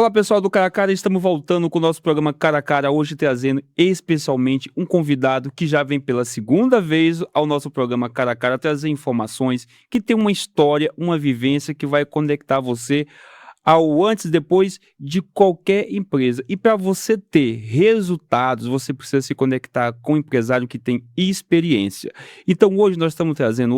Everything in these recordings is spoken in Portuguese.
Fala pessoal do Cara a Cara, estamos voltando com o nosso programa Cara a Cara, hoje trazendo especialmente um convidado que já vem pela segunda vez ao nosso programa Cara a Cara trazer informações que tem uma história, uma vivência que vai conectar você ao antes e depois de qualquer empresa. E para você ter resultados, você precisa se conectar com um empresário que tem experiência. Então hoje nós estamos trazendo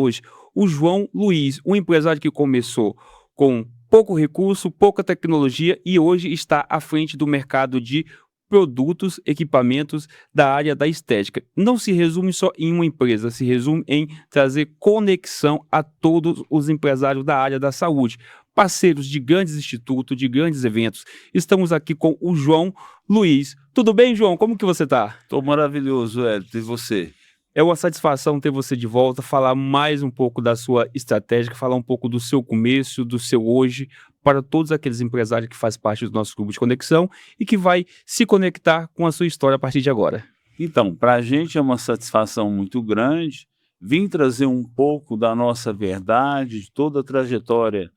o João Luiz, um empresário que começou com pouco recurso, pouca tecnologia e hoje está à frente do mercado de produtos, equipamentos da área da estética. Não se resume só em uma empresa, se resume em trazer conexão a todos os empresários da área da saúde, parceiros de grandes institutos, de grandes eventos. Estamos aqui com o João Luiz. Tudo bem, João? Como que você está? Tô maravilhoso, Hélio. E você? É uma satisfação ter você de volta, falar mais um pouco da sua estratégia, falar um pouco do seu começo, do seu hoje, para todos aqueles empresários que fazem parte do nosso grupo de conexão e que vai se conectar com a sua história a partir de agora. Então, para a gente é uma satisfação muito grande vir trazer um pouco da nossa verdade, de toda a trajetória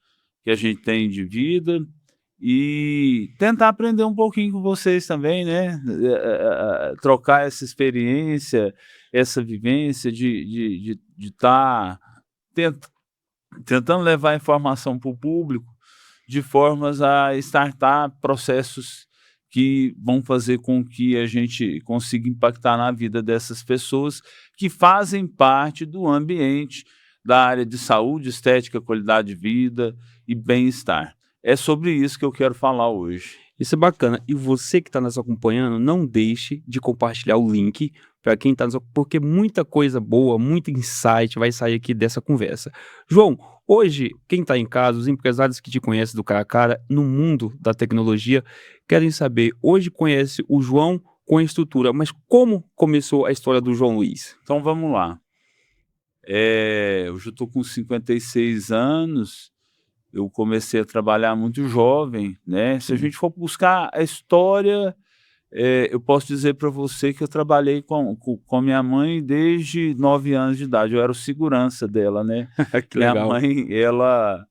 que a gente tem de vida e tentar aprender um pouquinho com vocês também, né? Trocar essa experiência, essa vivência de estar tentando levar informação para o público de formas a startar processos que vão fazer com que a gente consiga impactar na vida dessas pessoas que fazem parte do ambiente da área de saúde, estética, qualidade de vida e bem-estar. É sobre isso que eu quero falar hoje. Isso é bacana. E você que está nos acompanhando, não deixe de compartilhar o link para quem está porque muita coisa boa, muito insight vai sair aqui dessa conversa. João, hoje, quem está em casa, os empresários que te conhecem do cara a cara, no mundo da tecnologia, querem saber, hoje conhece o João com a estrutura, mas como começou a história do João Luiz? Então vamos lá. Eu já estou com 56 anos, eu comecei a trabalhar muito jovem, né? Se a gente for buscar a história, eu posso dizer para você que eu trabalhei com minha mãe desde 9 anos de idade, eu era o segurança dela, né? Que Minha legal. mãe, ela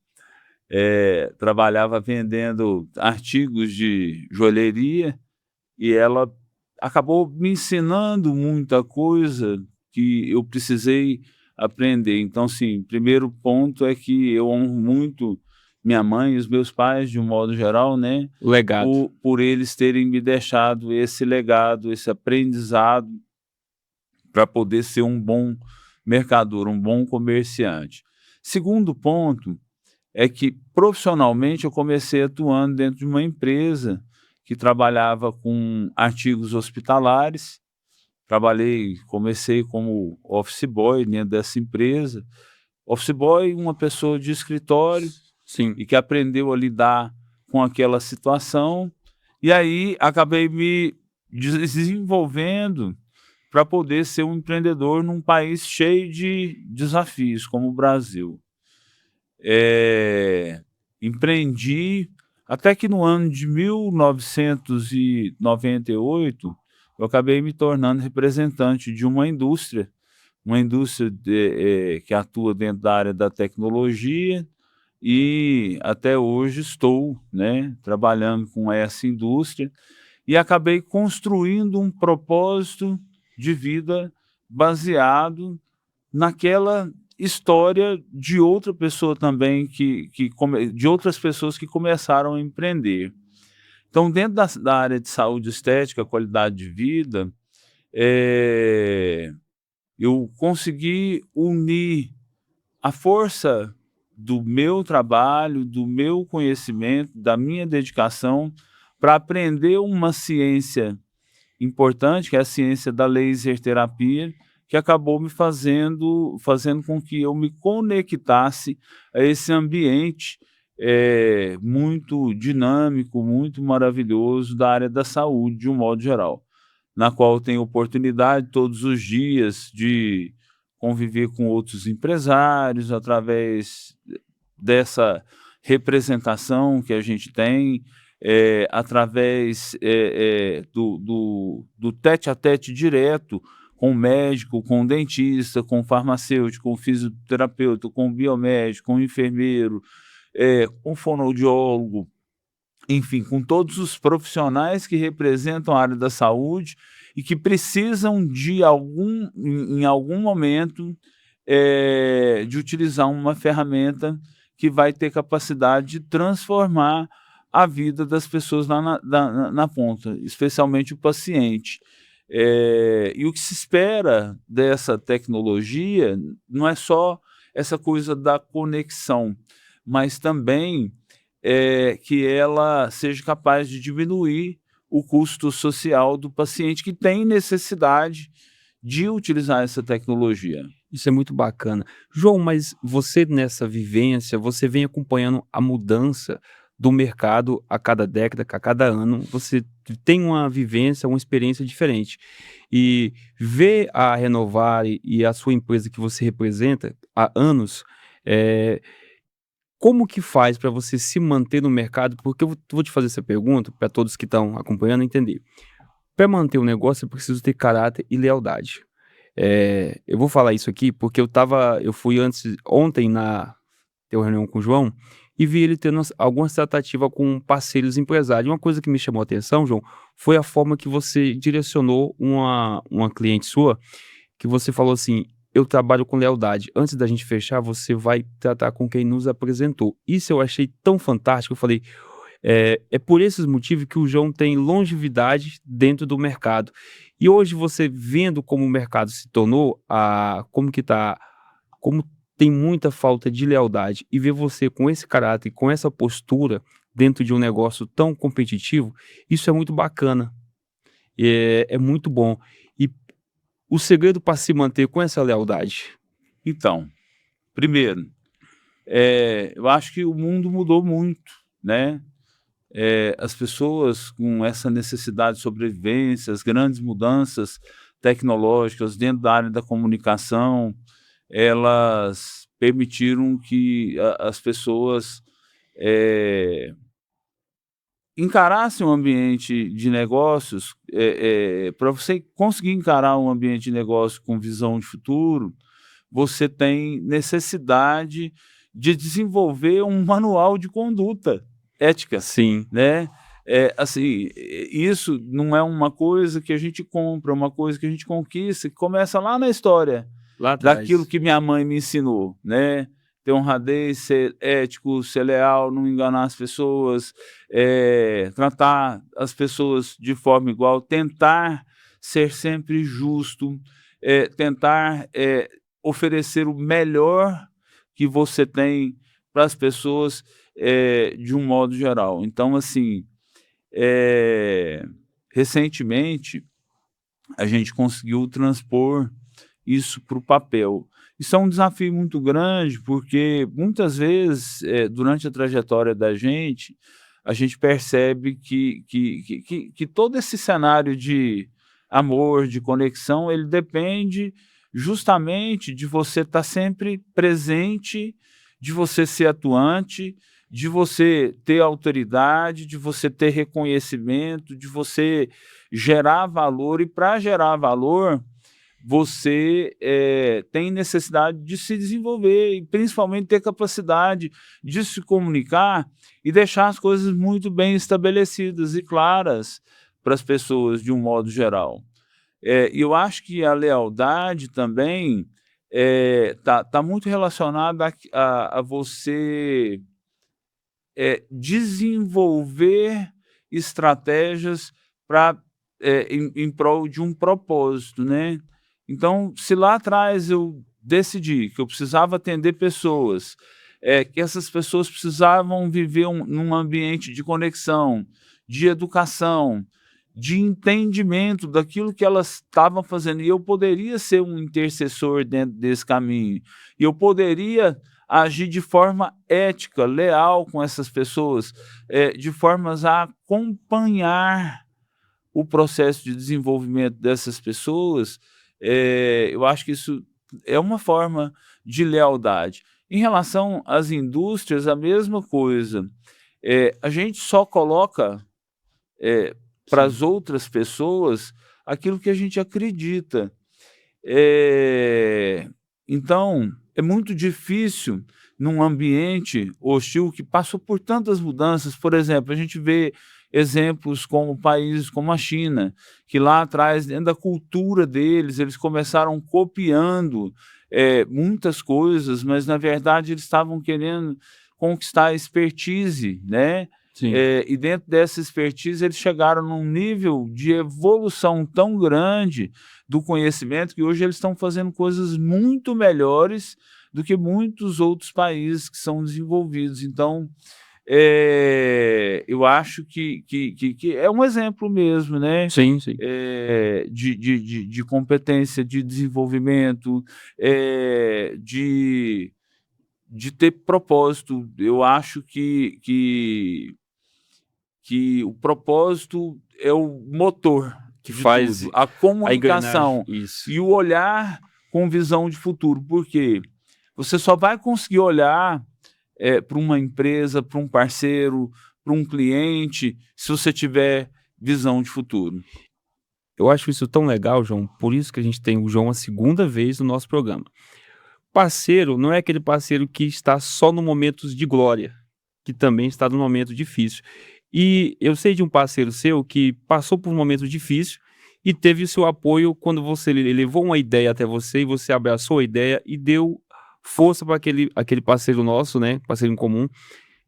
trabalhava vendendo artigos de joalheria e ela acabou me ensinando muita coisa que eu precisei aprender. Então, assim, primeiro ponto é que eu honro muito minha mãe e os meus pais, de um modo geral, né? O legado. Por eles terem me deixado esse legado, esse aprendizado para poder ser um bom mercador, um bom comerciante. Segundo ponto é que profissionalmente eu comecei atuando dentro de uma empresa que trabalhava com artigos hospitalares. Comecei como office boy dentro dessa empresa. Office boy, uma pessoa de escritório Sim. e que aprendeu a lidar com aquela situação. E aí acabei me desenvolvendo para poder ser um empreendedor num país cheio de desafios como o Brasil. Empreendi até que no ano de 1998 eu acabei me tornando representante de uma indústria que atua dentro da área da tecnologia e até hoje estou, né, trabalhando com essa indústria e acabei construindo um propósito de vida baseado naquela história de outra pessoa também de outras pessoas que começaram a empreender. Então, dentro da área de saúde, estética, qualidade de vida, eu consegui unir a força do meu trabalho, do meu conhecimento, da minha dedicação para aprender uma ciência importante, que é a ciência da laser terapia, que acabou me fazendo com que eu me conectasse a esse ambiente muito dinâmico, muito maravilhoso da área da saúde, de um modo geral, na qual eu tenho oportunidade todos os dias de conviver com outros empresários através dessa representação que a gente tem, através do tete-a-tete direto com o médico, com o dentista, com o farmacêutico, com o fisioterapeuta, com o biomédico, com o enfermeiro, com o fonoaudiólogo, enfim, com todos os profissionais que representam a área da saúde e que precisam de em algum momento, de utilizar uma ferramenta que vai ter capacidade de transformar a vida das pessoas lá na ponta, especialmente o paciente. E o que se espera dessa tecnologia não é só essa coisa da conexão, mas também que ela seja capaz de diminuir o custo social do paciente que tem necessidade de utilizar essa tecnologia. Isso é muito bacana. João, mas você nessa vivência, você vem acompanhando a mudança do mercado a cada década, a cada ano, você tem uma vivência, uma experiência diferente. E ver a Renovar e a sua empresa que você representa há anos, eh, como que faz para você se manter no mercado? Porque eu vou te fazer essa pergunta para todos que estão acompanhando entender. Para manter o negócio, eu preciso ter caráter e lealdade. Eu vou falar isso aqui porque eu fui ontem ter uma reunião com o João e vi ele tendo algumas tratativas com parceiros empresários. Uma coisa que me chamou a atenção, João, foi a forma que você direcionou uma cliente sua, que você falou assim: eu trabalho com lealdade. Antes da gente fechar, você vai tratar com quem nos apresentou. Isso eu achei tão fantástico. Eu falei, é por esses motivos que o João tem longevidade dentro do mercado. E hoje você vendo como o mercado se tornou, como tem muita falta de lealdade, e ver você com esse caráter, com essa postura dentro de um negócio tão competitivo, isso é muito bacana. É muito bom. E o segredo para se manter com essa lealdade? Então, primeiro, eu acho que o mundo mudou muito, né? As pessoas com essa necessidade de sobrevivência, as grandes mudanças tecnológicas dentro da área da comunicação, elas permitiram que as pessoas encarassem o ambiente de negócios. Para você conseguir encarar um ambiente de negócio com visão de futuro, você tem necessidade de desenvolver um manual de conduta ética, Sim, né? Assim, isso não é uma coisa que a gente compra, é uma coisa que a gente conquista, que começa lá na história, lá daquilo atrás. que minha mãe me ensinou, né? Ter honradez, ser ético, ser leal, não enganar as pessoas, tratar as pessoas de forma igual, tentar ser sempre justo, tentar oferecer o melhor que você tem para as pessoas, de um modo geral. Então, assim, recentemente, a gente conseguiu transpor isso para o papel. Isso é um desafio muito grande, porque muitas vezes, durante a trajetória da gente, a gente percebe que todo esse cenário de amor, de conexão, ele depende justamente de você estar sempre presente, de você ser atuante, de você ter autoridade, de você ter reconhecimento, de você gerar valor. E para gerar valor, você tem necessidade de se desenvolver e principalmente ter capacidade de se comunicar e deixar as coisas muito bem estabelecidas e claras para as pessoas de um modo geral. E eu acho que a lealdade também tá muito relacionada a você desenvolver estratégias para em prol de um propósito, né. Então, se lá atrás eu decidi que eu precisava atender pessoas, que essas pessoas precisavam viver num ambiente de conexão, de educação, de entendimento daquilo que elas estavam fazendo, e eu poderia ser um intercessor dentro desse caminho, e eu poderia agir de forma ética, leal com essas pessoas, de formas a acompanhar o processo de desenvolvimento dessas pessoas. Eu acho que isso é uma forma de lealdade. Em relação às indústrias, a mesma coisa. A gente só coloca para Sim. as outras pessoas aquilo que a gente acredita. Então, é muito difícil num ambiente hostil que passou por tantas mudanças. Por exemplo, a gente vê exemplos como países como a China, que lá atrás, dentro da cultura deles, eles começaram copiando muitas coisas, mas na verdade eles estavam querendo conquistar a expertise, né? Sim. E dentro dessa expertise eles chegaram num nível de evolução tão grande do conhecimento que hoje eles estão fazendo coisas muito melhores do que muitos outros países que são desenvolvidos. Então, eu acho que é um exemplo mesmo, né? Sim, sim. De competência, de desenvolvimento, de ter propósito. Eu acho que o propósito é o motor Que de faz tudo, a a engrenagem. comunicação Isso. e o olhar com visão de futuro, porque você só vai conseguir olhar para uma empresa, para um parceiro, para um cliente, se você tiver visão de futuro. Eu acho isso tão legal, João, por isso que a gente tem o João a segunda vez no nosso programa. Parceiro não é aquele parceiro que está só no momentos de glória, que também está no momento difícil. E eu sei de um parceiro seu que passou por um momento difícil e teve o seu apoio quando você levou uma ideia até você e você abraçou a ideia e deu força para aquele parceiro nosso, né, parceiro em comum,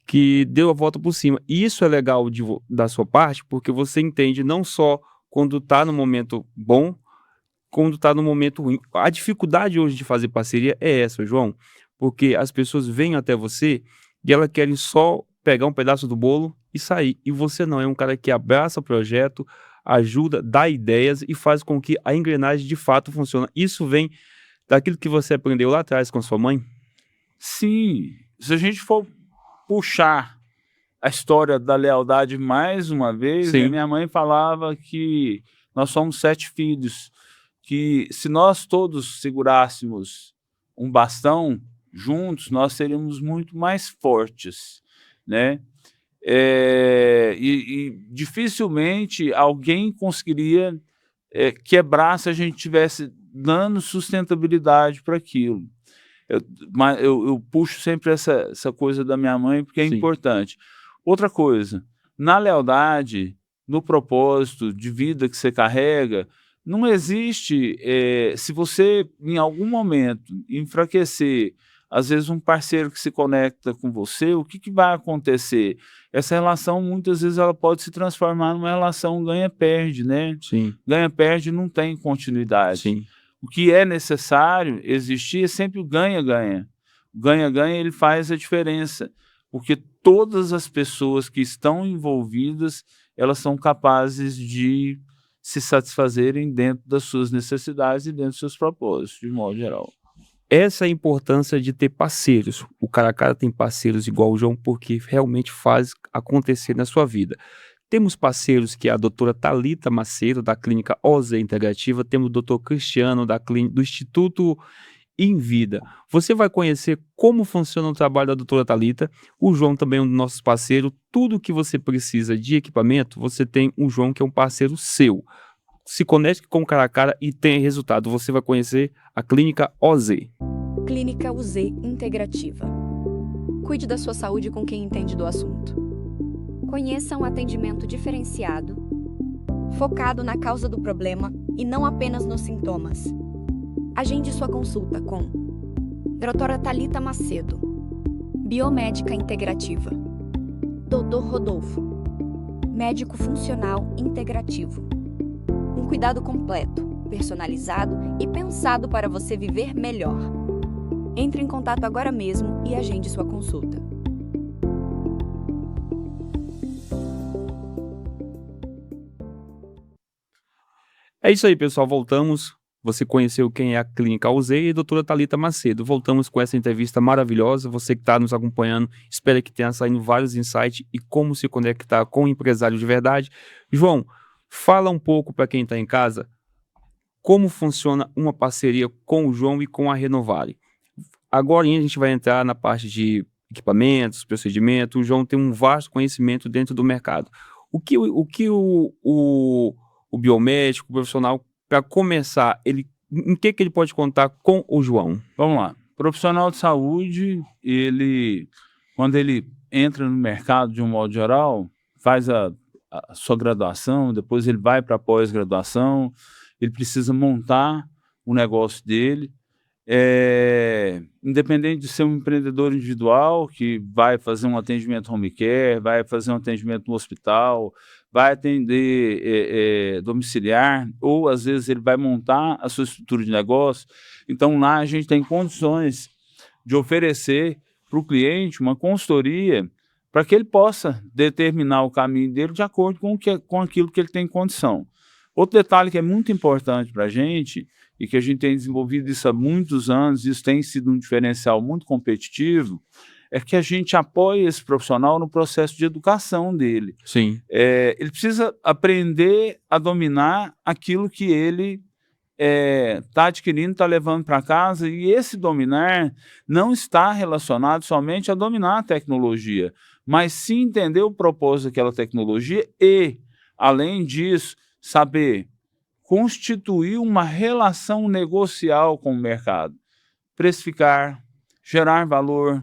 que deu a volta por cima. E isso é legal da sua parte, porque você entende não só quando está no momento bom, quando está no momento ruim. A dificuldade hoje de fazer parceria é essa, João, porque as pessoas vêm até você e elas querem só pegar um pedaço do bolo e sair. E você não, é um cara que abraça o projeto, ajuda, dá ideias e faz com que a engrenagem de fato funcione. Isso vem daquilo que você aprendeu lá atrás com a sua mãe? Sim, se a gente for puxar a história da lealdade mais uma vez, né, Sim, minha mãe falava que nós somos 7 filhos, que se nós todos segurássemos um bastão juntos, nós seríamos muito mais fortes, né? E dificilmente alguém conseguiria quebrar se a gente tivesse dando sustentabilidade para aquilo. Eu puxo sempre essa coisa da minha mãe, porque é sim. importante. Outra coisa, na lealdade, no propósito de vida que você carrega, não existe, se você em algum momento enfraquecer, às vezes um parceiro que se conecta com você, o que vai acontecer? Essa relação muitas vezes ela pode se transformar numa relação ganha-perde, né? Sim, Ganha-perde não tem continuidade. sim. O que é necessário existir é sempre o ganha-ganha. O ganha-ganha ele faz a diferença, porque todas as pessoas que estão envolvidas, elas são capazes de se satisfazerem dentro das suas necessidades e dentro dos seus propósitos, de modo geral. Essa é a importância de ter parceiros. O cara a cara tem parceiros igual o João, porque realmente faz acontecer na sua vida. Temos parceiros que é a doutora Thalita Macedo, da clínica OZ Integrativa, temos o doutor Cristiano, do Instituto Em Vida. Você vai conhecer como funciona o trabalho da doutora Thalita. O João também é um dos nossos parceiros. Tudo que você precisa de equipamento, você tem o João, que é um parceiro seu. Se conecte com o cara a cara e tenha resultado. Você vai conhecer a clínica OZ. Clínica UZ Integrativa. Cuide da sua saúde com quem entende do assunto. Conheça um atendimento diferenciado, focado na causa do problema e não apenas nos sintomas. Agende sua consulta com Doutora Thalita Macedo, biomédica integrativa. Dr. Rodolfo, médico funcional integrativo. Um cuidado completo, personalizado e pensado para você viver melhor. Entre em contato agora mesmo e agende sua consulta. É isso aí, pessoal. Voltamos. Você conheceu quem é a Clínica UZ e a doutora Thalita Macedo. Voltamos com essa entrevista maravilhosa. Você que está nos acompanhando, espero que tenha saído vários insights e como se conectar com o empresário de verdade. João, fala um pouco para quem está em casa como funciona uma parceria com o João e com a Renovare. Agora a gente vai entrar na parte de equipamentos, procedimentos. O João tem um vasto conhecimento dentro do mercado. O que o biomédico, o profissional, para começar, em que ele pode contar com o João? Vamos lá. Profissional de saúde, quando ele entra no mercado de um modo geral, faz a sua graduação, depois ele vai para a pós-graduação, ele precisa montar o negócio dele. Independente de ser um empreendedor individual que vai fazer um atendimento home care, vai fazer um atendimento no hospital, vai atender domiciliar, ou às vezes ele vai montar a sua estrutura de negócio. Então lá a gente tem condições de oferecer para o cliente uma consultoria para que ele possa determinar o caminho dele de acordo com aquilo que ele tem condição. Outro detalhe que é muito importante para a gente, e que a gente tem desenvolvido isso há muitos anos, isso tem sido um diferencial muito competitivo, é que a gente apoia esse profissional no processo de educação dele. Sim. Ele precisa aprender a dominar aquilo que ele está adquirindo, está levando para casa, e esse dominar não está relacionado somente a dominar a tecnologia, mas sim entender o propósito daquela tecnologia e, além disso, saber constituir uma relação negocial com o mercado, precificar, gerar valor,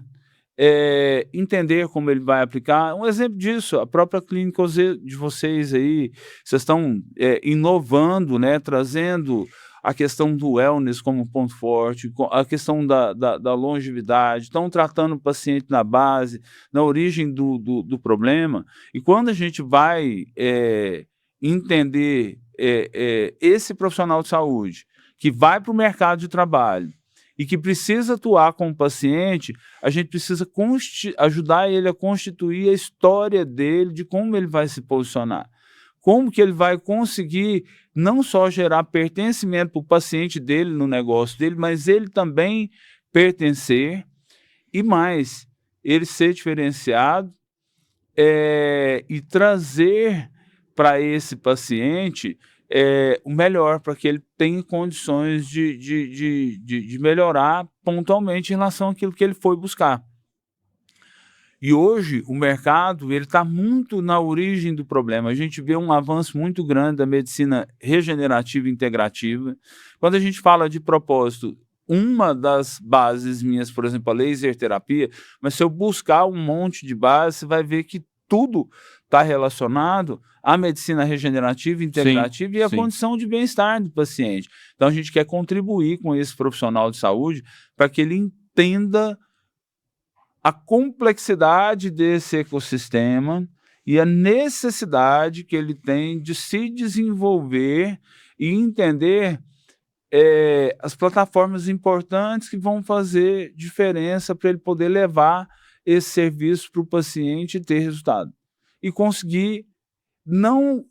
entender como ele vai aplicar. Um exemplo disso, a própria clínica de vocês aí, vocês estão inovando, né, trazendo a questão do wellness como ponto forte, a questão da longevidade, estão tratando o paciente na base, na origem do problema. E quando a gente vai entender esse profissional de saúde que vai para o mercado de trabalho e que precisa atuar com o paciente, a gente precisa ajudar ele a constituir a história dele, de como ele vai se posicionar. Como que ele vai conseguir não só gerar pertencimento para o paciente dele no negócio dele, mas ele também pertencer e mais, ele ser diferenciado e trazer para esse paciente o melhor, para que ele tenha condições de melhorar pontualmente em relação àquilo que ele foi buscar. E hoje o mercado está muito na origem do problema. A gente vê um avanço muito grande da medicina regenerativa e integrativa. Quando a gente fala de propósito, uma das bases minhas, por exemplo, a laser terapia, mas se eu buscar um monte de bases, você vai ver que tudo está relacionado à medicina regenerativa, integrativa e à condição de bem-estar do paciente. Então, a gente quer contribuir com esse profissional de saúde para que ele entenda a complexidade desse ecossistema e a necessidade que ele tem de se desenvolver e entender as plataformas importantes que vão fazer diferença para ele poder levar esse serviço para o paciente e ter resultado. E conseguir não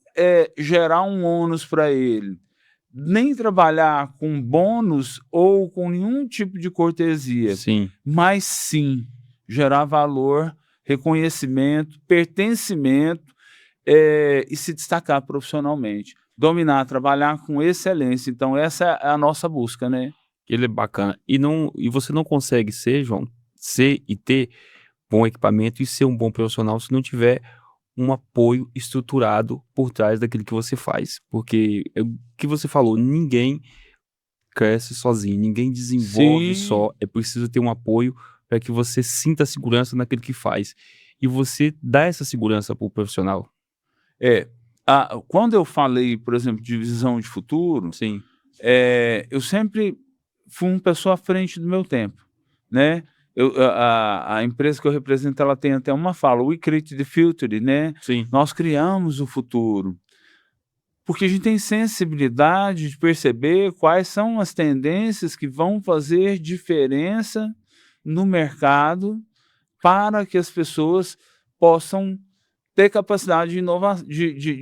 gerar um ônus para ele, nem trabalhar com bônus ou com nenhum tipo de cortesia, mas sim gerar valor, reconhecimento, pertencimento e se destacar profissionalmente. Dominar, trabalhar com excelência. Então, essa é a nossa busca, né? Ele é bacana. E você não consegue ser, João, ser e ter bom equipamento e ser um bom profissional se não tiver um apoio estruturado por trás daquilo que você faz. Porque o que você falou, ninguém cresce sozinho, ninguém desenvolve só. É preciso ter um apoio para que você sinta segurança naquilo que faz. E você dá essa segurança para o profissional. Quando eu falei, por exemplo, de visão de futuro, eu sempre fui uma pessoa à frente do meu tempo, né? A empresa que eu represento, ela tem até uma fala, we create the future, né? Nós criamos o futuro. Porque a gente tem sensibilidade de perceber quais são as tendências que vão fazer diferença no mercado para que as pessoas possam ter capacidade de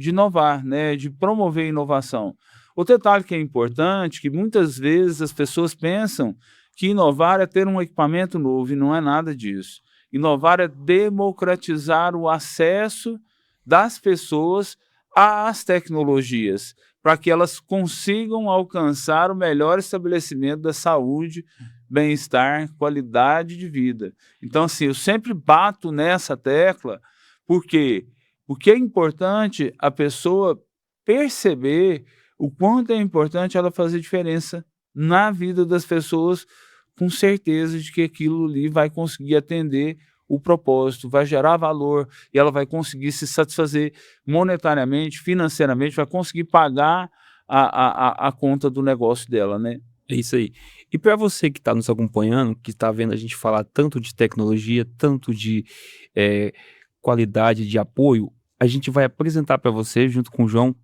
inovar, né? De promover inovação. Outro detalhe que é importante, que muitas vezes as pessoas pensam que inovar é ter um equipamento novo, e não é nada disso. Inovar é democratizar o acesso das pessoas às tecnologias, para que elas consigam alcançar o melhor estabelecimento da saúde, bem-estar, qualidade de vida. Então, assim, eu sempre bato nessa tecla, porque é importante a pessoa perceber o quanto é importante ela fazer diferença na vida das pessoas com certeza de que aquilo ali vai conseguir atender o propósito, vai gerar valor e ela vai conseguir se satisfazer monetariamente, financeiramente, vai conseguir pagar a conta do negócio dela, né? É isso aí. E para você que está nos acompanhando, que está vendo a gente falar tanto de tecnologia, tanto de eh, qualidade de apoio, a gente vai apresentar para você, junto com o João,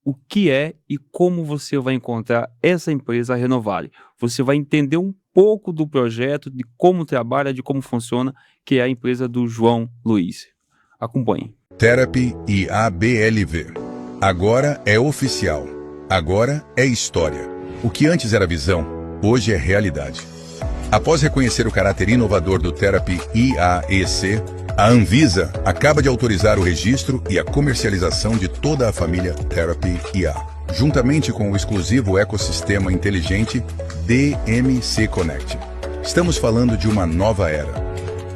o que é e como você vai encontrar essa empresa Renovare. Você vai entender um pouco do projeto, de como trabalha, de como funciona, que é a empresa do João Luiz. Acompanhe. Therapy e ABLV. Agora é oficial. Agora é história. O que antes era visão, hoje é realidade. Após reconhecer o caráter inovador do Therapy IAEC, a Anvisa acaba de autorizar o registro e a comercialização de toda a família Therapy IA, juntamente com o exclusivo ecossistema inteligente DMC Connect. Estamos falando de uma nova era.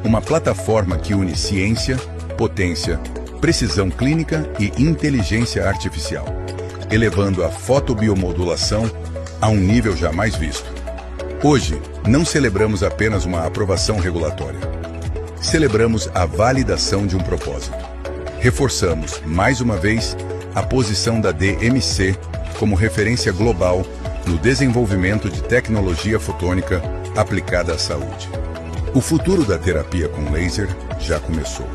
Uma plataforma que une ciência, potência, precisão clínica e inteligência artificial, elevando a fotobiomodulação a um nível jamais visto. Hoje, não celebramos apenas uma aprovação regulatória. Celebramos a validação de um propósito. Reforçamos, mais uma vez, a posição da DMC como referência global no desenvolvimento de tecnologia fotônica aplicada à saúde. O futuro da terapia com laser já começou.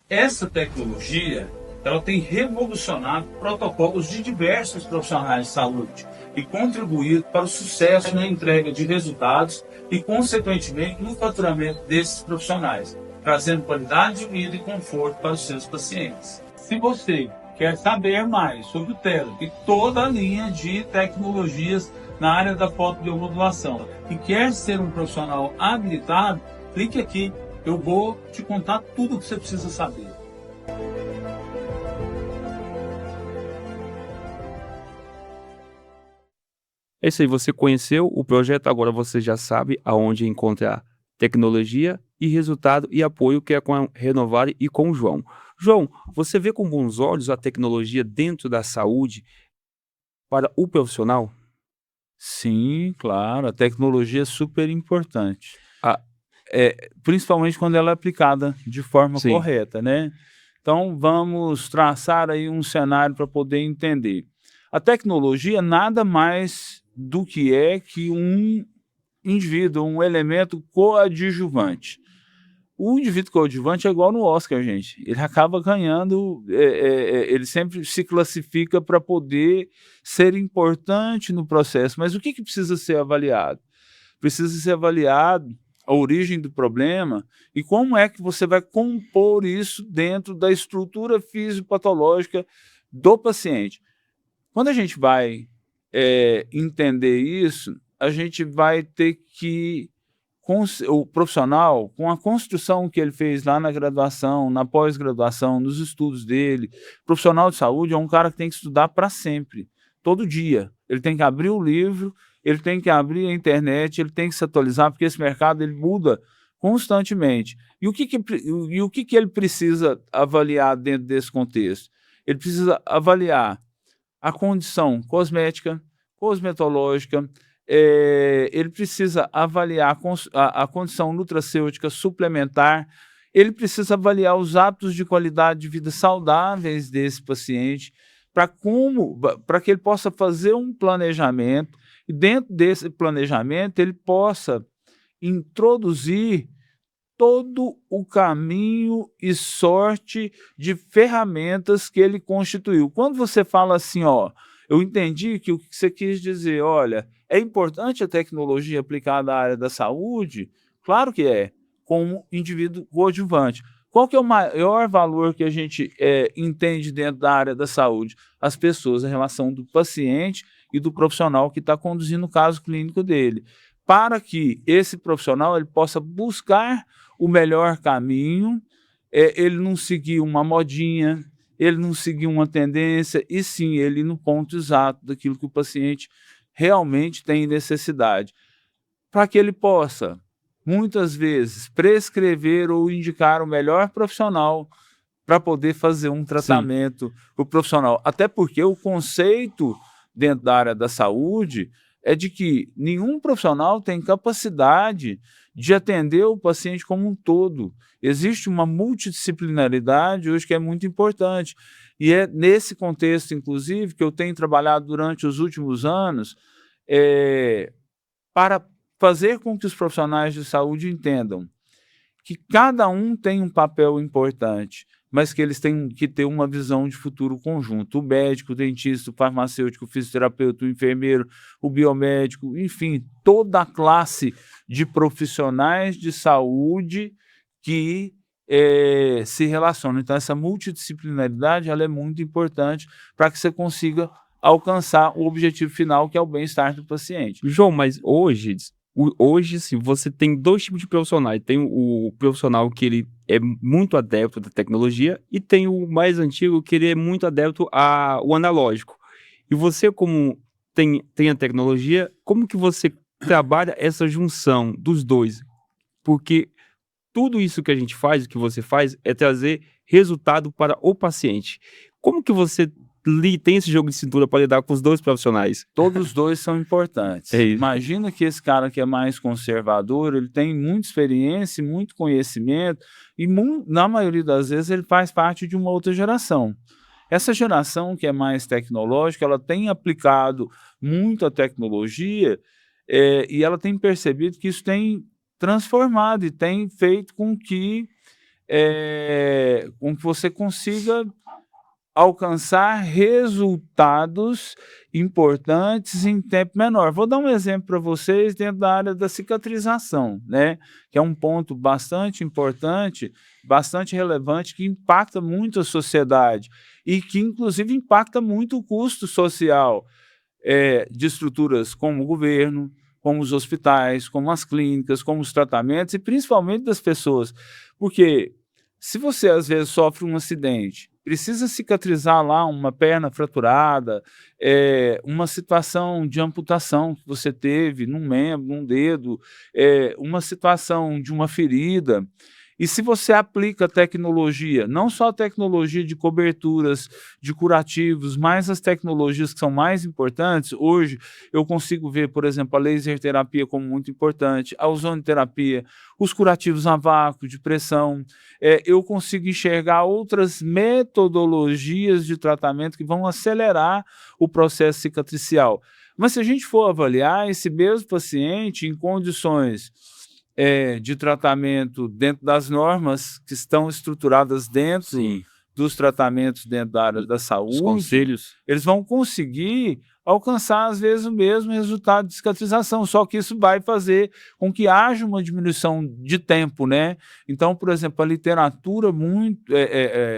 Essa tecnologia, ela tem revolucionado protocolos de diversos profissionais de saúde e contribuído para o sucesso na entrega de resultados e, consequentemente, no faturamento desses profissionais, trazendo qualidade de vida e conforto para os seus pacientes. Se você quer saber mais sobre o Therapy e toda a linha de tecnologias na área da fotobiomodulação e quer ser um profissional habilitado, clique aqui. Eu vou te contar tudo o que você precisa saber. É isso aí, você conheceu o projeto, agora você já sabe aonde encontrar tecnologia e resultado e apoio, que é com a Renovare e com o João. João, você vê com bons olhos a tecnologia dentro da saúde para o profissional? Sim, claro, a tecnologia é super importante. Principalmente quando ela é aplicada de forma Sim. correta, né? Então, vamos traçar aí um cenário para poder entender. A tecnologia nada mais do que um indivíduo, um elemento coadjuvante. O indivíduo coadjuvante é igual no Oscar, gente. Ele acaba ganhando, ele sempre se classifica para poder ser importante no processo. Mas o que precisa ser avaliado? Precisa ser avaliado a origem do problema e como é que você vai compor isso dentro da estrutura fisiopatológica do paciente. Quando a gente vai entender isso, a gente vai ter que, o profissional, com a construção que ele fez lá na graduação, na pós-graduação, nos estudos dele, profissional de saúde é um cara que tem que estudar para sempre, todo dia. Ele tem que abrir o livro, ele tem que abrir a internet, ele tem que se atualizar, porque esse mercado ele muda constantemente. E o que ele precisa avaliar dentro desse contexto? Ele precisa avaliar a condição cosmética, cosmetológica, ele precisa avaliar a condição nutracêutica suplementar, ele precisa avaliar os hábitos de qualidade de vida saudáveis desse paciente, para que ele possa fazer um planejamento, e dentro desse planejamento ele possa introduzir todo o caminho e sorte de ferramentas que ele constituiu. Quando você fala assim, ó, eu entendi que o que você quis dizer, olha, é importante a tecnologia aplicada à área da saúde? Claro que é, como indivíduo coadjuvante. Qual que é o maior valor que a gente entende dentro da área da saúde? As pessoas, a relação do paciente e do profissional que está conduzindo o caso clínico dele, para que esse profissional ele possa buscar o melhor caminho, ele não seguir uma modinha, ele não seguir uma tendência, e sim ele ir no ponto exato daquilo que o paciente realmente tem necessidade, para que ele possa, muitas vezes, prescrever ou indicar o melhor profissional para poder fazer um tratamento para o profissional. Até porque o conceito dentro da área da saúde é de que nenhum profissional tem capacidade de atender o paciente como um todo. Existe uma multidisciplinaridade hoje que é muito importante. E é nesse contexto, inclusive, que eu tenho trabalhado durante os últimos anos para fazer com que os profissionais de saúde entendam que cada um tem um papel importante, mas que eles têm que ter uma visão de futuro conjunto. O médico, o dentista, o farmacêutico, o fisioterapeuta, o enfermeiro, o biomédico, enfim, toda a classe de profissionais de saúde que se relacionam. Então, essa multidisciplinaridade ela é muito importante para que você consiga alcançar o objetivo final, que é o bem-estar do paciente. João, mas hoje sim, você tem dois tipos de profissionais. Tem o profissional que ele é muito adepto da tecnologia e tem o mais antigo que ele é muito adepto ao analógico. E você, como tem a tecnologia, como que você trabalha essa junção dos dois? Porque tudo isso que a gente faz, o que você faz, é trazer resultado para o paciente. Como que você tem esse jogo de cintura para lidar com os dois profissionais? Todos os dois são importantes. Imagina que esse cara que é mais conservador, ele tem muita experiência, muito conhecimento e na maioria das vezes ele faz parte de uma outra geração. Essa geração que é mais tecnológica, ela tem aplicado muito a tecnologia e ela tem percebido que isso tem transformado e tem feito com que você consiga alcançar resultados importantes em tempo menor. Vou dar um exemplo para vocês dentro da área da cicatrização, né? Que é um ponto bastante importante, bastante relevante, que impacta muito a sociedade e que, inclusive, impacta muito o custo social de estruturas como o governo, como os hospitais, como as clínicas, como os tratamentos e principalmente das pessoas. Porque se você, às vezes, sofre um acidente, precisa cicatrizar lá uma perna fraturada, uma situação de amputação que você teve num membro, num dedo, uma situação de uma ferida. E se você aplica tecnologia, não só a tecnologia de coberturas, de curativos, mas as tecnologias que são mais importantes, hoje eu consigo ver, por exemplo, a laser terapia como muito importante, a ozonoterapia, os curativos a vácuo, de pressão, eu consigo enxergar outras metodologias de tratamento que vão acelerar o processo cicatricial. Mas se a gente for avaliar esse mesmo paciente em condições de tratamento dentro das normas que estão estruturadas dentro dos tratamentos dentro da área da saúde, os conselhos, eles vão conseguir alcançar, às vezes, o mesmo resultado de cicatrização, só que isso vai fazer com que haja uma diminuição de tempo, né? Então, por exemplo, a literatura muito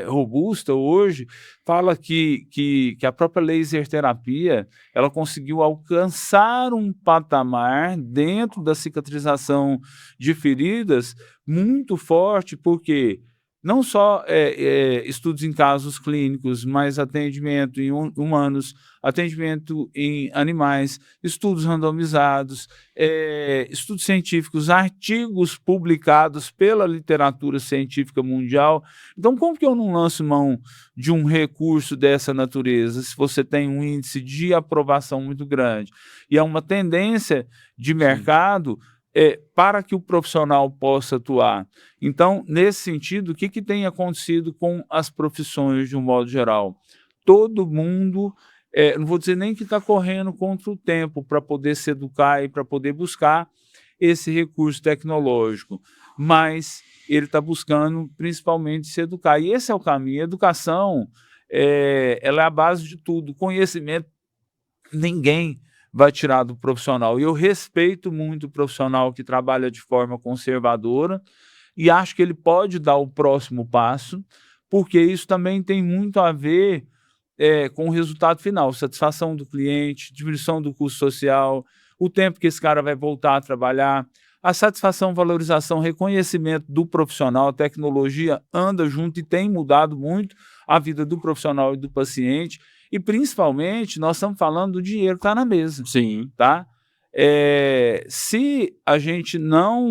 robusta hoje fala que a própria laser terapia, ela conseguiu alcançar um patamar dentro da cicatrização de feridas muito forte, porque não só estudos em casos clínicos, mas atendimento em humanos, atendimento em animais, estudos randomizados, estudos científicos, artigos publicados pela literatura científica mundial. Então, como que eu não lanço mão de um recurso dessa natureza, se você tem um índice de aprovação muito grande e é uma tendência de mercado para que o profissional possa atuar? Então, nesse sentido, o que tem acontecido com as profissões de um modo geral? Todo mundo, não vou dizer nem que está correndo contra o tempo para poder se educar e para poder buscar esse recurso tecnológico, mas ele está buscando principalmente se educar. E esse é o caminho. A educação, ela é a base de tudo. Conhecimento, ninguém vai tirar do profissional. E eu respeito muito o profissional que trabalha de forma conservadora e acho que ele pode dar o próximo passo, porque isso também tem muito a ver com o resultado final, satisfação do cliente, diminuição do custo social, o tempo que esse cara vai voltar a trabalhar, a satisfação, valorização, reconhecimento do profissional. A tecnologia anda junto e tem mudado muito a vida do profissional e do paciente. E, principalmente, nós estamos falando do dinheiro que está na mesa. Sim. Tá? Se a gente não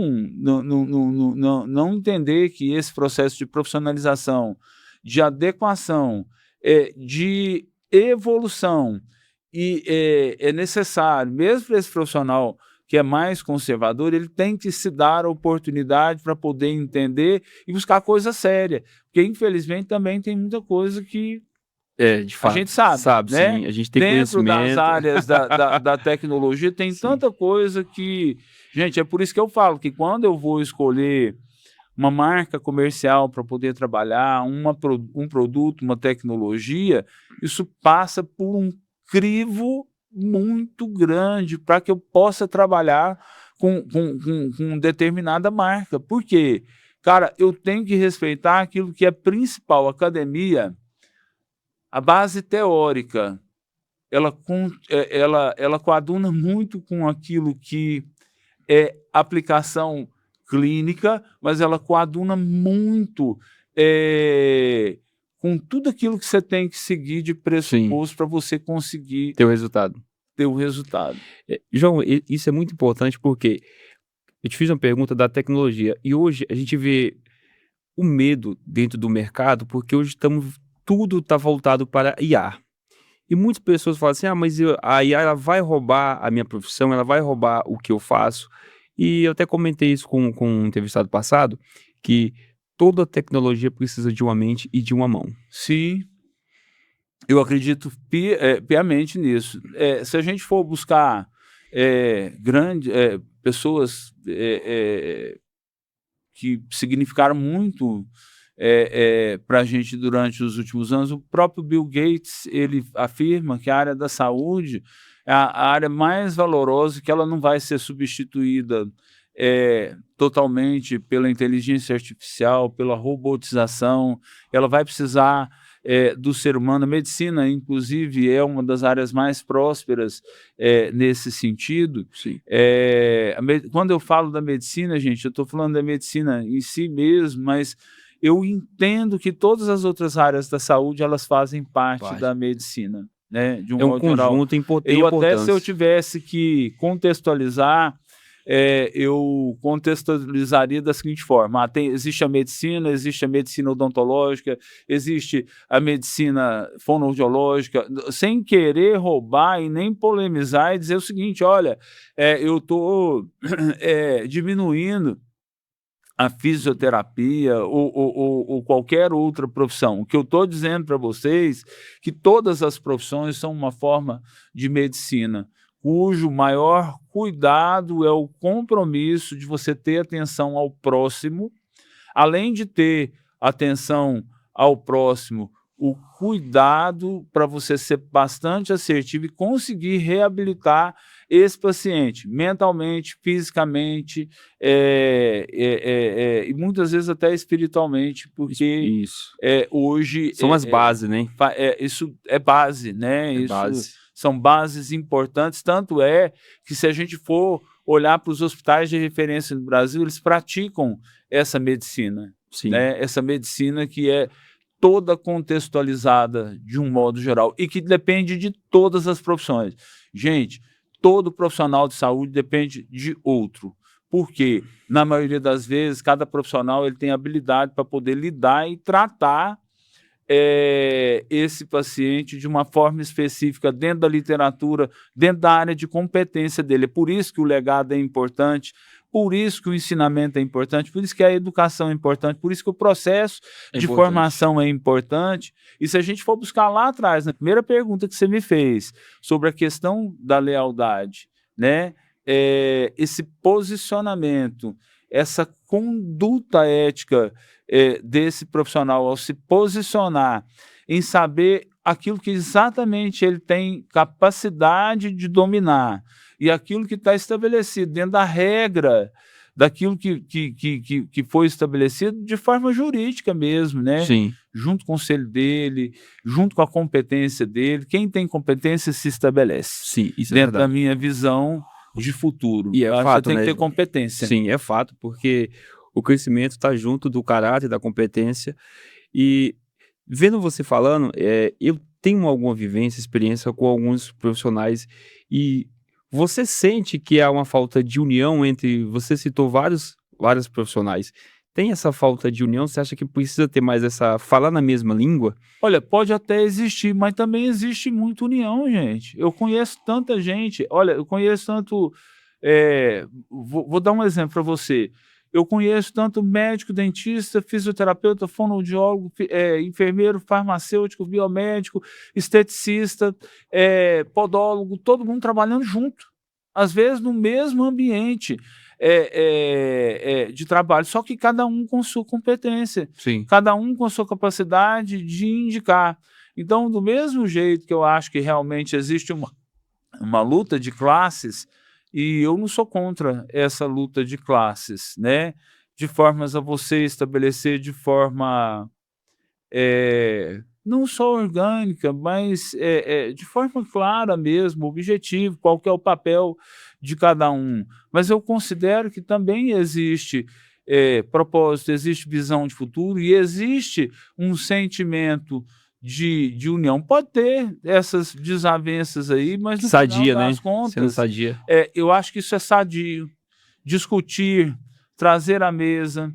entender que esse processo de profissionalização de adequação, de evolução, e é necessário, mesmo para esse profissional que é mais conservador, ele tem que se dar a oportunidade para poder entender e buscar coisa séria, porque infelizmente também tem muita coisa que De a fato. gente sabe, né? Sim. A gente tem Dentro das conhecimento. áreas da tecnologia tem Sim. tanta coisa que... Gente, é por isso que eu falo que quando eu vou escolher uma marca comercial para poder trabalhar, um produto, uma tecnologia, isso passa por um crivo muito grande para que eu possa trabalhar com determinada marca. Por quê? Cara, eu tenho que respeitar aquilo que é principal. A academia, a base teórica, ela coaduna muito com aquilo que é aplicação clínica, mas ela coaduna muito com tudo aquilo que você tem que seguir de pressuposto para você conseguir Ter o resultado. ter o resultado. João, isso é muito importante porque eu te fiz uma pergunta da tecnologia e hoje a gente vê o medo dentro do mercado porque hoje tudo está voltado para IA. E muitas pessoas falam assim, mas a IA ela vai roubar a minha profissão, ela vai roubar o que eu faço. E eu até comentei isso com um entrevistado passado, que toda tecnologia precisa de uma mente e de uma mão. Sim, eu acredito piamente nisso. Se a gente for buscar pessoas que significaram muito para a gente durante os últimos anos, o próprio Bill Gates, ele afirma que a área da saúde é a área mais valorosa, que ela não vai ser substituída totalmente pela inteligência artificial, pela robotização, ela vai precisar do ser humano. A medicina, inclusive, é uma das áreas mais prósperas nesse sentido. Sim. Quando eu falo da medicina, gente, eu estou falando da medicina em si mesmo, mas eu entendo que todas as outras áreas da saúde, elas fazem parte da medicina, né? De É um modo geral. conjunto importante. Até se eu tivesse que contextualizar, eu contextualizaria da seguinte forma: existe a medicina odontológica, existe a medicina fonoaudiológica, sem querer roubar e nem polemizar e dizer o seguinte: olha, eu estou diminuindo a fisioterapia ou qualquer outra profissão. O que eu estou dizendo para vocês é que todas as profissões são uma forma de medicina, cujo maior cuidado é o compromisso de você ter atenção ao próximo, além de ter atenção ao próximo, o cuidado para você ser bastante assertivo e conseguir reabilitar esse paciente, mentalmente, fisicamente, e muitas vezes até espiritualmente, porque hoje... São as bases, né? Isso é base, né? São bases importantes, tanto é que se a gente for olhar para os hospitais de referência no Brasil, eles praticam essa medicina, né? Essa medicina que é toda contextualizada de um modo geral e que depende de todas as profissões. Gente, todo profissional de saúde depende de outro, porque na maioria das vezes cada profissional ele tem habilidade para poder lidar e tratar esse paciente de uma forma específica dentro da literatura, dentro da área de competência dele. É por isso que o legado é importante, por isso que o ensinamento é importante, por isso que a educação é importante, por isso que o processo de formação é importante. E se a gente for buscar lá atrás, na primeira pergunta que você me fez, sobre a questão da lealdade, né? Esse posicionamento, essa conduta ética desse profissional ao se posicionar em saber aquilo que exatamente ele tem capacidade de dominar e aquilo que está estabelecido dentro da regra, daquilo que foi estabelecido de forma jurídica mesmo, né? Sim. Junto com o conselho dele, junto com a competência dele. Quem tem competência se estabelece. Sim, isso dentro da minha visão de futuro. E fato, você tem né? que ter competência. Sim, é fato, porque o crescimento está junto do caráter, da competência. E vendo você falando, eu tenho alguma vivência, experiência com alguns profissionais e você sente que há uma falta de união entre... Você citou vários profissionais. tem essa falta de união? Você acha que precisa ter mais falar na mesma língua? Olha, pode até existir, mas também existe muita união, gente. Eu conheço tanta gente, olha, eu conheço tanto, vou dar um exemplo para você. Eu conheço tanto médico, dentista, fisioterapeuta, fonoaudiólogo, enfermeiro, farmacêutico, biomédico, esteticista, podólogo, todo mundo trabalhando junto, às vezes no mesmo ambiente de trabalho, só que cada um com sua competência, Sim. cada um com sua capacidade de indicar. Então, do mesmo jeito que eu acho que realmente existe uma luta de classes, e eu não sou contra essa luta de classes, né? De formas a você estabelecer de forma não só orgânica, mas de forma clara mesmo, objetivo, qual que é o papel de cada um. Mas eu considero que também existe propósito, existe visão de futuro e existe um sentimento de união. Pode ter essas desavenças aí, mas no Sadia, final né? das Sendo contas, sadia. eu acho que isso é sadio. Discutir, trazer à mesa,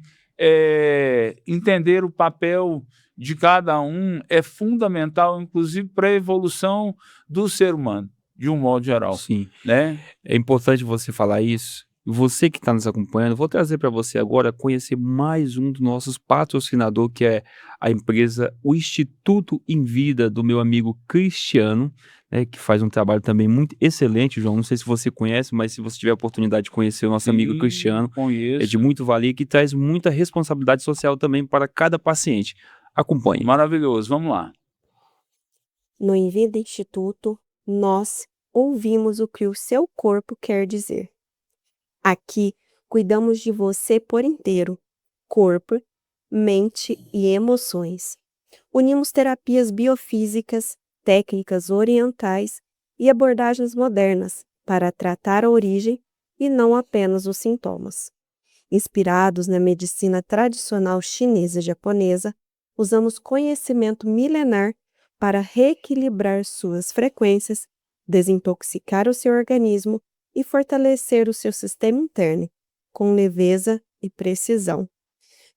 entender o papel de cada um é fundamental, inclusive para a evolução do ser humano, de um modo geral, Sim. né? É importante você falar isso. Você que está nos acompanhando, vou trazer para você agora conhecer mais um dos nossos patrocinadores, que é a empresa, o Instituto em Vida, do meu amigo Cristiano, né, que faz um trabalho também muito excelente, João. Não sei se você conhece, mas se você tiver a oportunidade de conhecer o nosso amigo Cristiano, é de Conheço. muito valer, que traz muita responsabilidade social também para cada paciente. Acompanhe. Maravilhoso, vamos lá. No Envida Instituto, nós ouvimos o que o seu corpo quer dizer. Aqui, cuidamos de você por inteiro, corpo, mente e emoções. Unimos terapias biofísicas, técnicas orientais e abordagens modernas para tratar a origem e não apenas os sintomas. Inspirados na medicina tradicional chinesa e japonesa, usamos conhecimento milenar para reequilibrar suas frequências, desintoxicar o seu organismo e fortalecer o seu sistema interno, com leveza e precisão.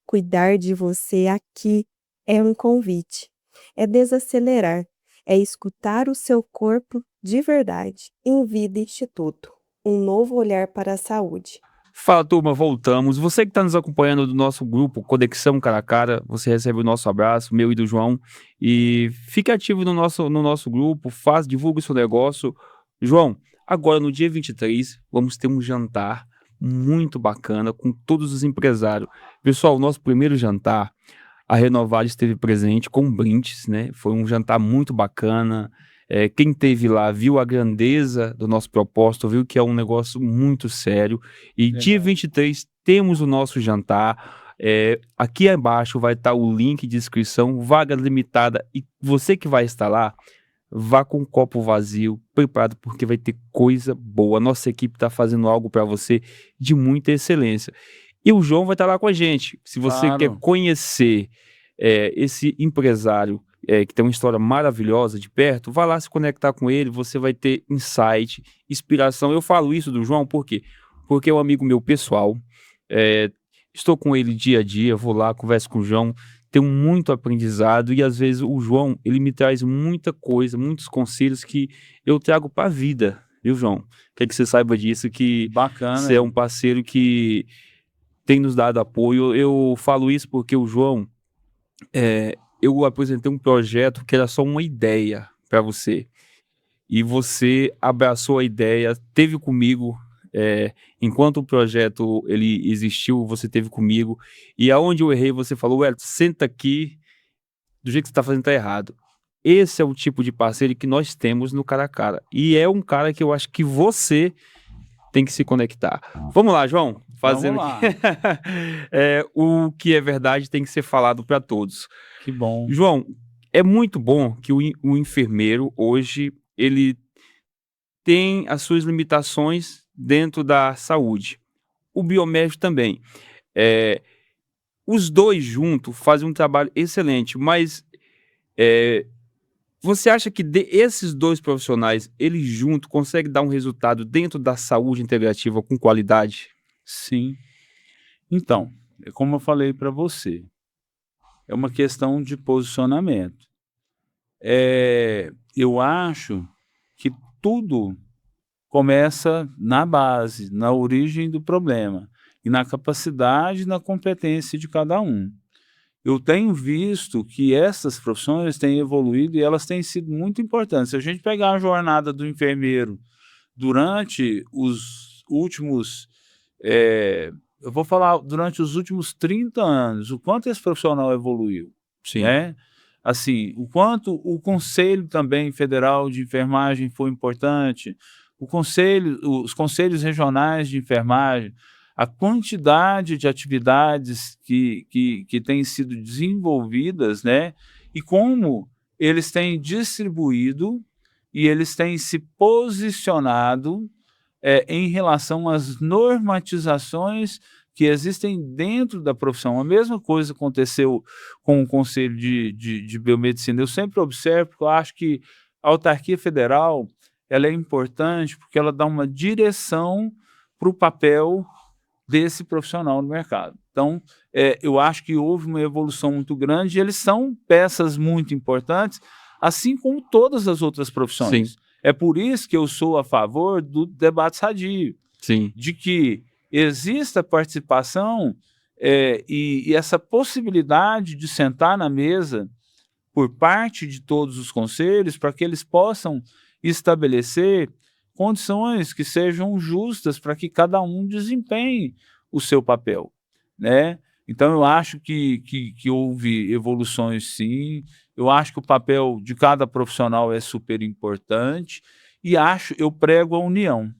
Cuidar de você aqui é um convite, é desacelerar, é escutar o seu corpo de verdade. Envida Instituto, um novo olhar para a saúde. Fala, turma, voltamos. Você que está nos acompanhando do nosso grupo Conexão Cara a Cara, você recebe o nosso abraço, meu e do João. E fique ativo no nosso grupo, divulgue o seu negócio. João, agora no dia 23, vamos ter um jantar muito bacana com todos os empresários. Pessoal, o nosso primeiro jantar, a Renovada esteve presente com brindes, né? Foi um jantar muito bacana. Quem esteve lá viu a grandeza do nosso propósito, viu que é um negócio muito sério. E dia 23 temos o nosso jantar. Aqui abaixo vai estar o link de inscrição, vaga limitada. E você que vai estar lá, vá com um copo vazio, preparado, porque vai ter coisa boa. Nossa equipe está fazendo algo para você de muita excelência. E o João vai estar lá com a gente. Se você Claro. quer conhecer esse empresário, que tem uma história maravilhosa de perto, vá lá se conectar com ele, você vai ter insight, inspiração. Eu falo isso do João, por quê? Porque é um amigo meu pessoal, estou com ele dia a dia, vou lá, converso com o João, tenho muito aprendizado e às vezes o João, ele me traz muita coisa, muitos conselhos que eu trago para a vida, viu, João? Quer que você saiba disso, que Bacana. você é um parceiro que tem nos dado apoio. Eu falo isso porque o João, eu apresentei um projeto que era só uma ideia para você. E você abraçou a ideia, esteve comigo. Enquanto o projeto ele existiu, você esteve comigo. E aonde eu errei, você falou, senta aqui, do jeito que você está fazendo está errado. Esse é o tipo de parceiro que nós temos no Cara a Cara. E é um cara que eu acho que você tem que se conectar. Vamos lá, João. Fazendo Vamos lá. o que é verdade tem que ser falado para todos. Que bom. João, é muito bom que o enfermeiro hoje ele tem as suas limitações dentro da saúde. O biomédico também. Os dois juntos fazem um trabalho excelente, mas você acha que esses dois profissionais, eles juntos, conseguem dar um resultado dentro da saúde integrativa com qualidade? Sim. Então, como eu falei para você, é uma questão de posicionamento. Eu acho que tudo começa na base, na origem do problema, e na capacidade e na competência de cada um. Eu tenho visto que essas profissões têm evoluído e elas têm sido muito importantes. Se a gente pegar a jornada do enfermeiro durante os últimos, eu vou falar durante os últimos 30 anos, o quanto esse profissional evoluiu, Sim. né? Assim, o quanto o Conselho também Federal de Enfermagem foi importante, os conselhos regionais de enfermagem, a quantidade de atividades que têm sido desenvolvidas, né? E como eles têm distribuído e eles têm se posicionado em relação às normatizações que existem dentro da profissão. A mesma coisa aconteceu com o Conselho de Biomedicina. Eu sempre observo, porque eu acho que a autarquia federal ela é importante porque ela dá uma direção para o papel desse profissional no mercado. Então, eu acho que houve uma evolução muito grande e eles são peças muito importantes, assim como todas as outras profissões. Sim. É por isso que eu sou a favor do debate sadio, Sim. de que exista participação e essa possibilidade de sentar na mesa por parte de todos os conselhos para que eles possam estabelecer condições que sejam justas para que cada um desempenhe o seu papel, né? Então, eu acho que houve evoluções, sim. Eu acho que o papel de cada profissional é super importante e eu prego a união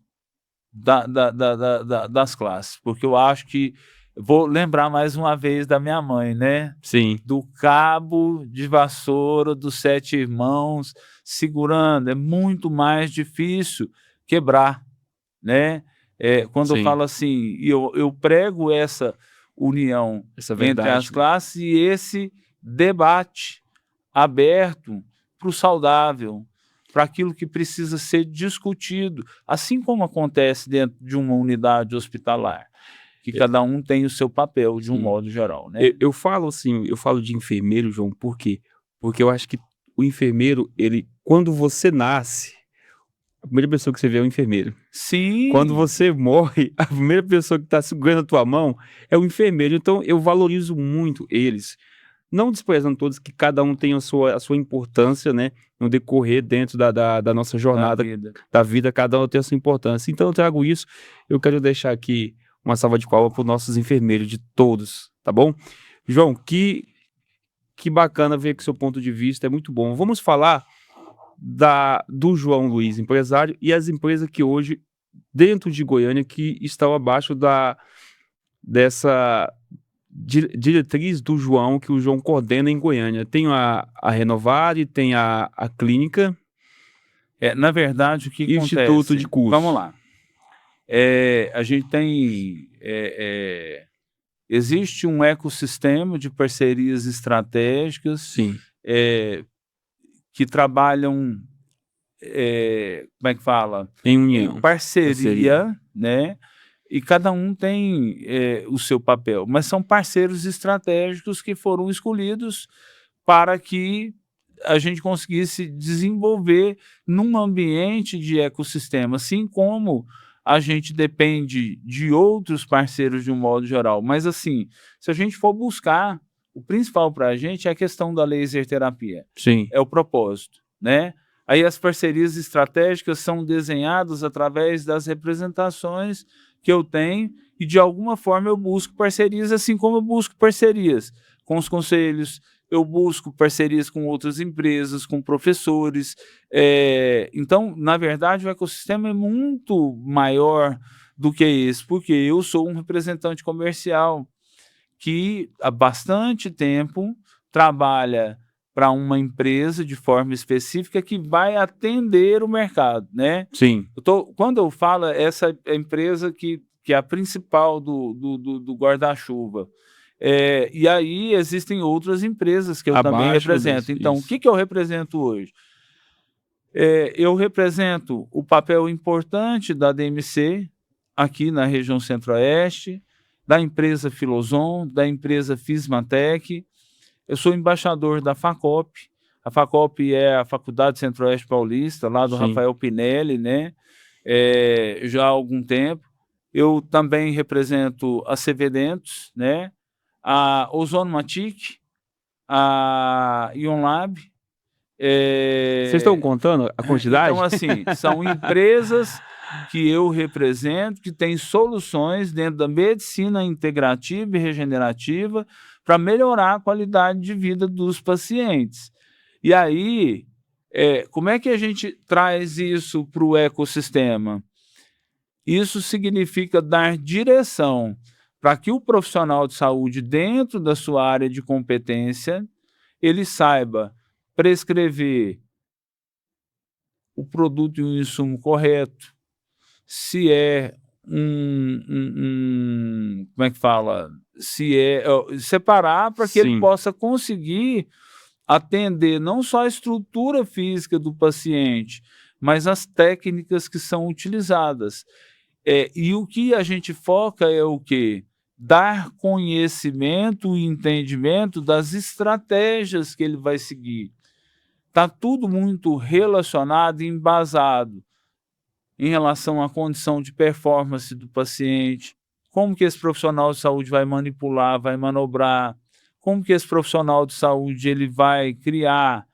das classes, porque eu acho que vou lembrar mais uma vez da minha mãe, né? Sim. Do cabo de vassoura dos 7 irmãos segurando, é muito mais difícil quebrar, né? Quando eu Sim. falo assim, eu prego essa união Essa entre verdade, as né? classes e esse debate aberto para o saudável, para aquilo que precisa ser discutido, assim como acontece dentro de uma unidade hospitalar, que cada um tem o seu papel de um Sim. modo geral, né? Eu falo assim, eu falo de enfermeiro, João, por quê? Porque eu acho que o enfermeiro, quando você nasce, a primeira pessoa que você vê é o enfermeiro. Sim. Quando você morre, a primeira pessoa que está segurando a tua mão é o enfermeiro. Então, eu valorizo muito eles. Não desprezando todos, que cada um tem a sua importância, né? No decorrer dentro da nossa jornada, da vida, cada um tem a sua importância. Então, eu trago isso. Eu quero deixar aqui uma salva de palmas para os nossos enfermeiros, de todos, tá bom? João, que bacana ver aqui seu ponto de vista, é muito bom. Vamos falar do João Luiz, empresário, e as empresas que hoje, dentro de Goiânia, que estão abaixo dessa diretriz do João, que o João coordena em Goiânia. Tem a Renovare, tem a clínica. Na verdade, o que e o acontece? Instituto de Curso. Vamos lá. A gente tem... existe um ecossistema de parcerias estratégicas Sim. que trabalham, como é que fala? Em união. Em parceria, né? E cada um tem o seu papel, mas são parceiros estratégicos que foram escolhidos para que a gente conseguisse desenvolver num ambiente de ecossistema, assim como a gente depende de outros parceiros de um modo geral. Mas assim, se a gente for buscar, o principal para a gente é a questão da laser terapia. Sim. É o propósito, né? Aí as parcerias estratégicas são desenhadas através das representações que eu tenho e de alguma forma eu busco parcerias, assim como eu busco parcerias com os conselhos, eu busco parcerias com outras empresas, com professores. Então, na verdade, o ecossistema é muito maior do que esse, porque eu sou um representante comercial que há bastante tempo trabalha para uma empresa de forma específica que vai atender o mercado, né? Sim. Quando eu falo, essa é a empresa que é a principal do guarda-chuva. E aí existem outras empresas que eu também represento. Então, o que eu represento hoje? Eu represento o papel importante da DMC aqui na região Centro-Oeste, da empresa Filoson, da empresa Fismatec. Eu sou embaixador da FACOP. A FACOP é a Faculdade Centro-Oeste Paulista, lá do Sim. Rafael Pinelli, né? Já há algum tempo. Eu também represento a CV Dentos, né? A Ozonomatic, a Ionlab. Vocês estão contando a quantidade? Então, assim, são empresas que eu represento, que têm soluções dentro da medicina integrativa e regenerativa para melhorar a qualidade de vida dos pacientes. E aí, como é que a gente traz isso para o ecossistema? Isso significa dar direção para que o profissional de saúde, dentro da sua área de competência, ele saiba prescrever o produto e o insumo correto, se é como é que fala? Separar para que ele Sim. possa conseguir atender não só a estrutura física do paciente, mas as técnicas que são utilizadas. E o que a gente foca é o quê? Dar conhecimento e entendimento das estratégias que ele vai seguir. Está tudo muito relacionado e embasado em relação à condição de performance do paciente, como que esse profissional de saúde vai manipular, vai manobrar, como que esse profissional de saúde ele vai criar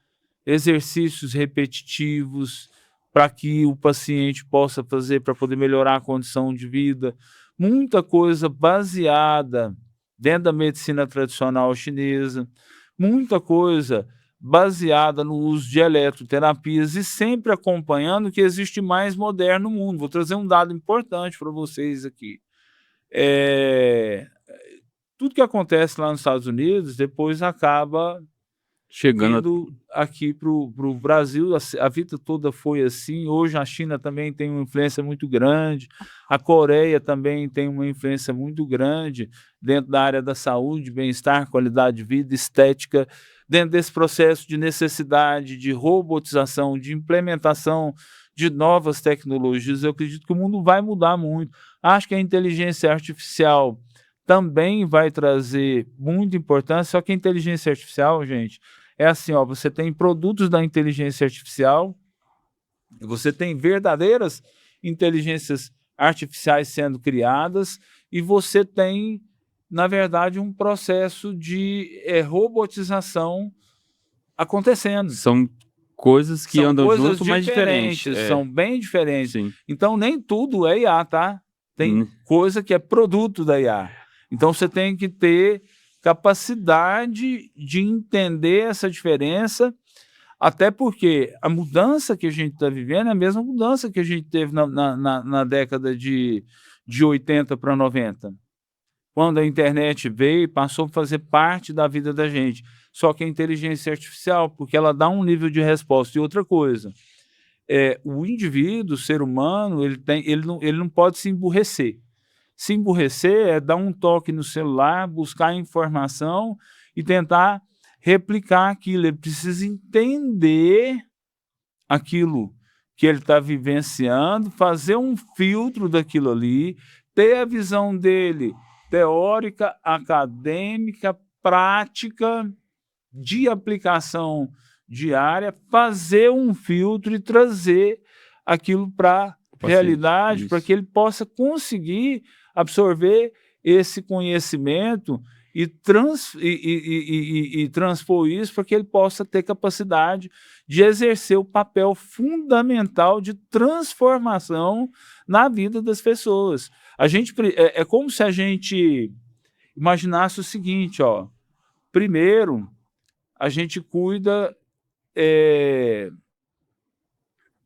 exercícios repetitivos para que o paciente possa fazer para poder melhorar a condição de vida. Muita coisa baseada dentro da medicina tradicional chinesa, muita coisa baseada no uso de eletroterapias e sempre acompanhando o que existe mais moderno no mundo. Vou trazer um dado importante para vocês aqui. Tudo que acontece lá nos Estados Unidos depois acaba Chegando vindo aqui para o Brasil. A vida toda foi assim. Hoje a China também tem uma influência muito grande, a Coreia também tem uma influência muito grande dentro da área da saúde, bem-estar, qualidade de vida, estética, dentro desse processo de necessidade de robotização, de implementação de novas tecnologias. Eu acredito que o mundo vai mudar muito. Acho que a inteligência artificial também vai trazer muita importância, só que a inteligência artificial, gente, é assim, ó, você tem produtos da inteligência artificial, você tem verdadeiras inteligências artificiais sendo criadas e você tem, na verdade, um processo de robotização acontecendo. São coisas que São andam coisas junto, mas diferentes. são bem diferentes. Sim. Então, nem tudo é IA, tá? Tem coisa que é produto da IA. Então, você tem que ter capacidade de entender essa diferença, até porque a mudança que a gente está vivendo é a mesma mudança que a gente teve na década de 80 para 90. Quando a internet veio e passou a fazer parte da vida da gente. Só que a inteligência artificial, porque ela dá um nível de resposta. E outra coisa, o indivíduo, o ser humano, ele não pode se emburrecer. Se emburrecer é dar um toque no celular, buscar informação e tentar replicar aquilo. Ele precisa entender aquilo que ele está vivenciando, fazer um filtro daquilo ali, ter a visão dele teórica, acadêmica, prática, de aplicação diária, fazer um filtro e trazer aquilo para a realidade, para que ele possa conseguir absorver esse conhecimento e transpor isso para que ele possa ter capacidade de exercer o papel fundamental de transformação na vida das pessoas. É como se a gente imaginasse o seguinte, ó, primeiro, a gente cuida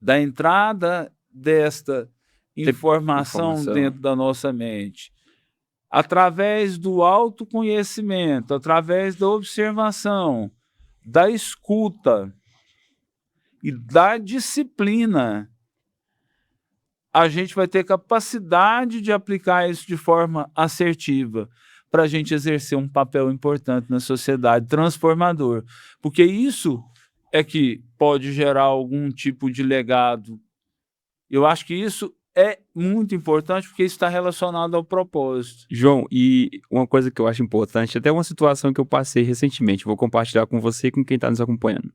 da entrada desta informação dentro da nossa mente, através do autoconhecimento, através da observação, da escuta e da disciplina, a gente vai ter capacidade de aplicar isso de forma assertiva para a gente exercer um papel importante na sociedade, transformador. Porque isso é que pode gerar algum tipo de legado. Eu acho que isso é muito importante porque isso está relacionado ao propósito. João, e uma coisa que eu acho importante, até uma situação que eu passei recentemente, vou compartilhar com você e com quem está nos acompanhando.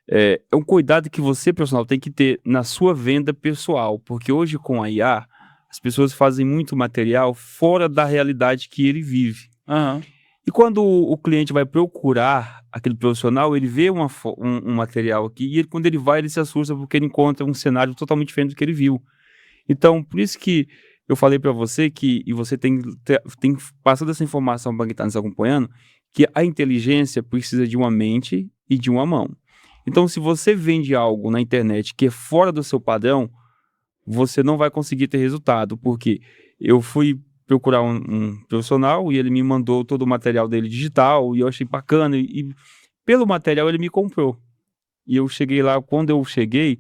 É um cuidado que você, profissional, tem que ter na sua venda pessoal, porque hoje com a IA, as pessoas fazem muito material fora da realidade que ele vive. Aham. E quando o cliente vai procurar aquele profissional, ele vê um material aqui e quando ele vai, ele se assusta porque ele encontra um cenário totalmente diferente do que ele viu. Então, por isso que eu falei para você e você tem passado essa informação para quem está nos acompanhando, que a inteligência precisa de uma mente e de uma mão. Então, se você vende algo na internet que é fora do seu padrão, você não vai conseguir ter resultado, porque eu fui procurar um profissional e ele me mandou todo o material dele digital e eu achei bacana e pelo material ele me comprou. E eu cheguei lá, quando eu cheguei,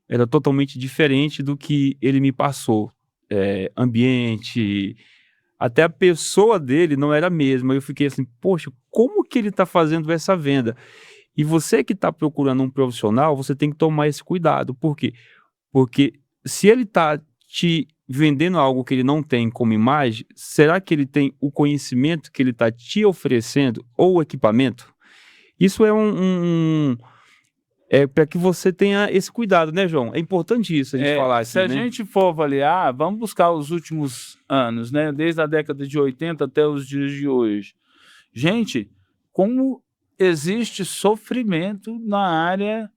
era totalmente diferente do que ele me passou. Ambiente, até a pessoa dele não era a mesma. Eu fiquei assim, poxa, como que ele está fazendo essa venda? E você que está procurando um profissional, você tem que tomar esse cuidado. Por quê? Porque se ele está te vendendo algo que ele não tem como imagem, será que ele tem o conhecimento que ele está te oferecendo ou o equipamento? Isso é para que você tenha esse cuidado, né, João? É importante isso a gente falar assim, se a né? gente for avaliar, vamos buscar os últimos anos, né? Desde a década de 80 até os dias de hoje. Gente, como existe sofrimento na área,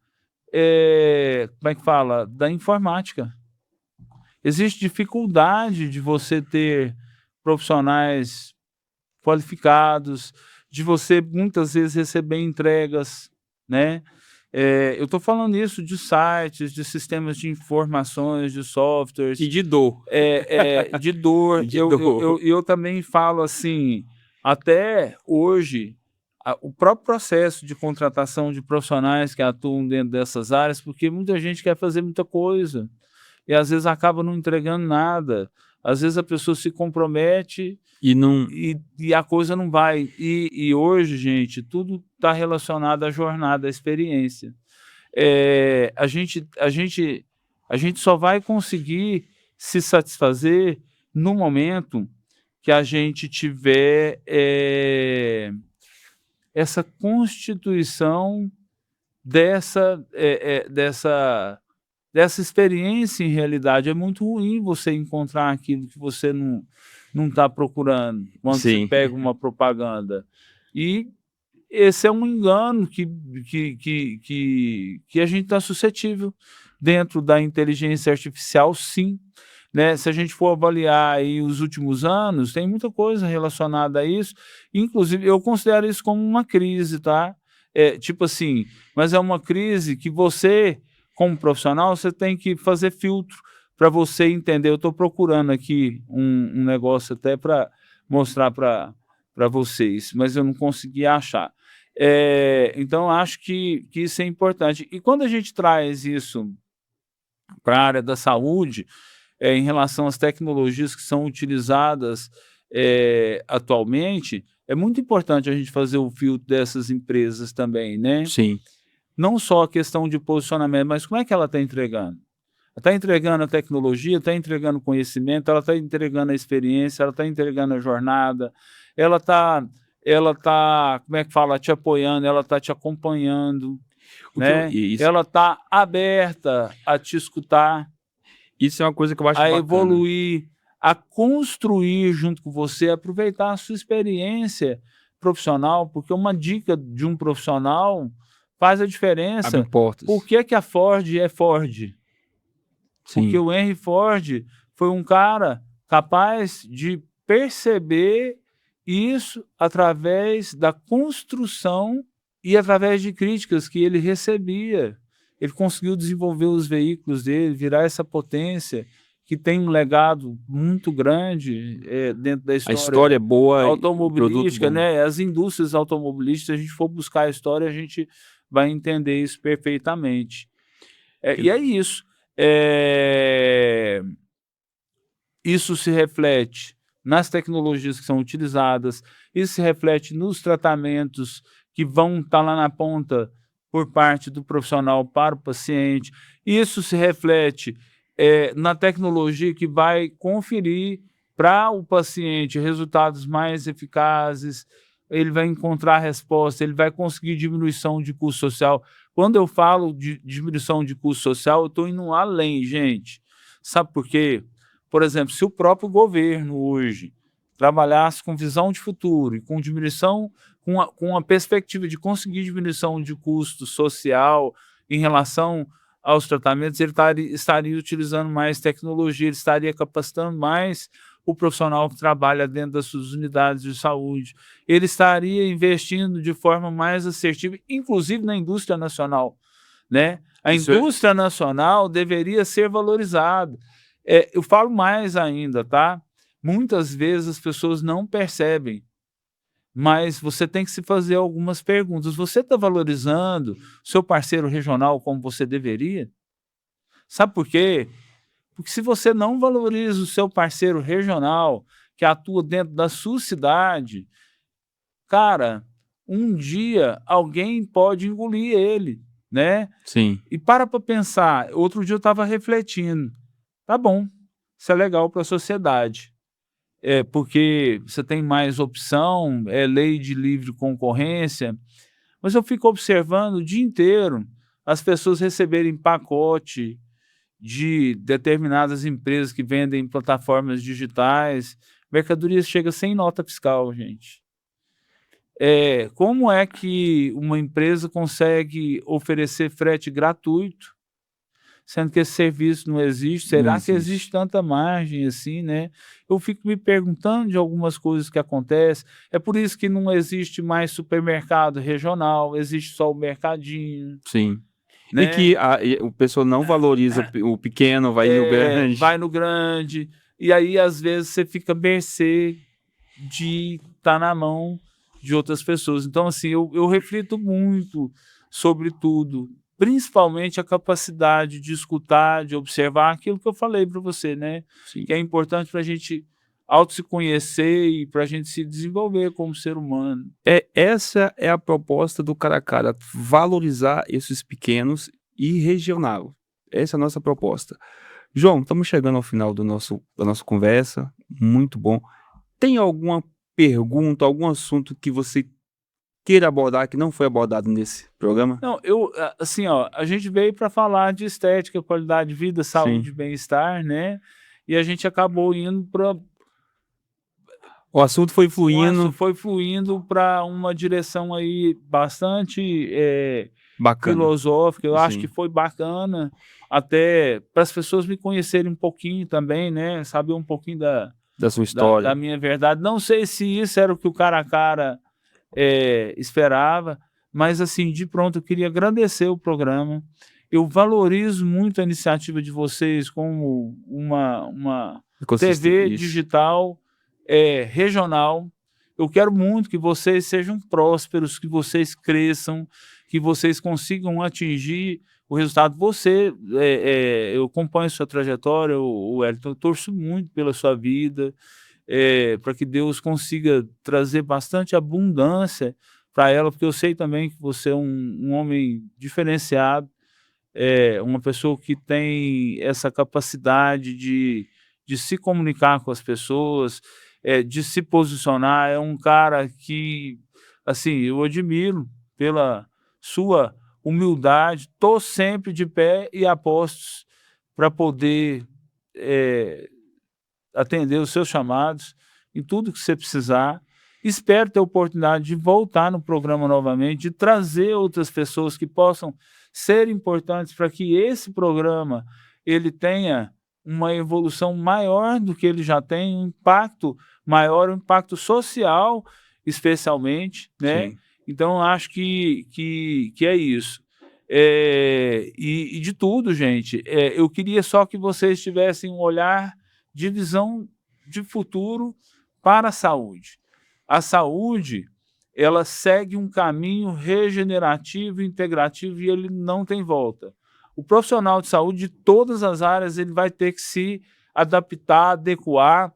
como é que fala? Da informática. Existe dificuldade de você ter profissionais qualificados, de você muitas vezes receber entregas, né? Eu estou falando isso de sites, de sistemas de informações, de softwares. E de dor. De dor. De dor. Eu também falo assim, até hoje, o próprio processo de contratação de profissionais que atuam dentro dessas áreas, porque muita gente quer fazer muita coisa e às vezes acaba não entregando nada. Às vezes a pessoa se compromete e a coisa não vai. E hoje, gente, tudo está relacionado à jornada, à experiência. A gente só vai conseguir se satisfazer no momento que a gente tiver essa constituição dessa experiência em realidade. É muito ruim você encontrar aquilo que você não está procurando quando Sim. você pega uma propaganda. E esse é um engano que a gente está suscetível dentro da inteligência artificial, sim. Né? Se a gente for avaliar aí os últimos anos, tem muita coisa relacionada a isso. Inclusive, eu considero isso como uma crise, tá? Tipo assim, mas é uma crise que você, como profissional, você tem que fazer filtro para você entender. Eu estou procurando aqui um negócio até para mostrar para vocês, mas eu não consegui achar. Então, acho que isso é importante. E quando a gente traz isso para a área da saúde, em relação às tecnologias que são utilizadas atualmente, é muito importante a gente fazer o filtro dessas empresas também, né? Sim. Não só a questão de posicionamento, mas como é que ela está entregando? Ela está entregando a tecnologia, está entregando conhecimento, ela está entregando a experiência, ela está entregando a jornada, ela tá, como é que fala, te apoiando, ela está te acompanhando, né? Ela está aberta a te escutar. Isso é uma coisa que eu acho bacana. Evoluir, a construir junto com você, aproveitar a sua experiência profissional, porque uma dica de um profissional faz a diferença. Abre portas. Por que a Ford é Ford? Sim. Porque o Henry Ford foi um cara capaz de perceber isso através da construção e através de críticas que ele recebia. Ele conseguiu desenvolver os veículos dele, virar essa potência que tem um legado muito grande dentro da história. A história é boa. Automobilística, né? As indústrias automobilísticas, se a gente for buscar a história, a gente vai entender isso perfeitamente. E é isso. Isso se reflete nas tecnologias que são utilizadas, isso se reflete nos tratamentos que vão estar lá na ponta por parte do profissional para o paciente, isso se reflete na tecnologia que vai conferir para o paciente resultados mais eficazes, ele vai encontrar resposta, ele vai conseguir diminuição de custo social. Quando eu falo de diminuição de custo social, eu estou indo além, gente. Sabe por quê? Por exemplo, se o próprio governo hoje trabalhasse com visão de futuro e com diminuição, com a perspectiva de conseguir diminuição de custo social em relação aos tratamentos, ele estaria utilizando mais tecnologia, ele estaria capacitando mais o profissional que trabalha dentro das suas unidades de saúde, ele estaria investindo de forma mais assertiva, inclusive na indústria nacional, né? A indústria nacional deveria ser valorizada. Eu falo mais ainda, tá? Muitas vezes as pessoas não percebem, mas você tem que se fazer algumas perguntas. Você está valorizando seu parceiro regional como você deveria? Sabe por quê? Porque se você não valoriza o seu parceiro regional, que atua dentro da sua cidade, cara, um dia alguém pode engolir ele, né? Sim. E para pensar, outro dia eu estava refletindo, tá bom, isso é legal para a sociedade, porque você tem mais opção, é lei de livre concorrência, mas eu fico observando o dia inteiro as pessoas receberem pacote de determinadas empresas que vendem em plataformas digitais, mercadorias chega sem nota fiscal, gente. Como é que uma empresa consegue oferecer frete gratuito, sendo que esse serviço não existe? Será que existe tanta margem assim, né? Eu fico me perguntando de algumas coisas que acontecem. É por isso que não existe mais supermercado regional, existe só o mercadinho. Sim. Né? E que o pessoal não valoriza o pequeno, vai no grande. Vai no grande. E aí, às vezes, você fica à mercê de estar na mão de outras pessoas. Então, assim, eu reflito muito sobre tudo, principalmente a capacidade de escutar, de observar aquilo que eu falei para você, né? Sim. Que é importante para a gente se conhecer e para a gente se desenvolver como ser humano. Essa é a proposta do Cara a Cara, valorizar esses pequenos e regional. Essa é a nossa proposta. João, estamos chegando ao final da nossa conversa, muito bom. Tem alguma pergunta, algum assunto que você queira abordar que não foi abordado nesse programa? Não, assim, a gente veio para falar de estética, qualidade de vida, saúde e bem-estar, né? E a gente acabou indo para... O assunto foi fluindo. Foi fluindo para uma direção aí bastante bacana, filosófica. Eu acho que foi bacana, até para as pessoas me conhecerem um pouquinho também, né? Saber um pouquinho da sua história, da minha verdade. Não sei se isso era o que o Cara a Cara esperava, mas assim, de pronto, eu queria agradecer o programa. Eu valorizo muito a iniciativa de vocês como uma TV digital regional. Eu quero muito que vocês sejam prósperos, que vocês cresçam, que vocês consigam atingir o resultado. Eu acompanho a sua trajetória, o Wellington, eu torço muito pela sua vida, para que Deus consiga trazer bastante abundância para ela, porque eu sei também que você é um homem diferenciado, uma pessoa que tem essa capacidade de se comunicar com as pessoas, de se posicionar. É um cara que, assim, eu admiro pela sua humildade. Estou sempre de pé e a postos para poder atender os seus chamados em tudo que você precisar. Espero ter a oportunidade de voltar no programa novamente, de trazer outras pessoas que possam ser importantes para que esse programa ele tenha uma evolução maior do que ele já tem, um impacto maior, um impacto social, especialmente, né? Sim. Então, acho que é isso. E de tudo, gente, eu queria só que vocês tivessem um olhar de visão de futuro para a saúde. A saúde, ela segue um caminho regenerativo, integrativo, e ele não tem volta. O profissional de saúde de todas as áreas ele vai ter que se adaptar, adequar.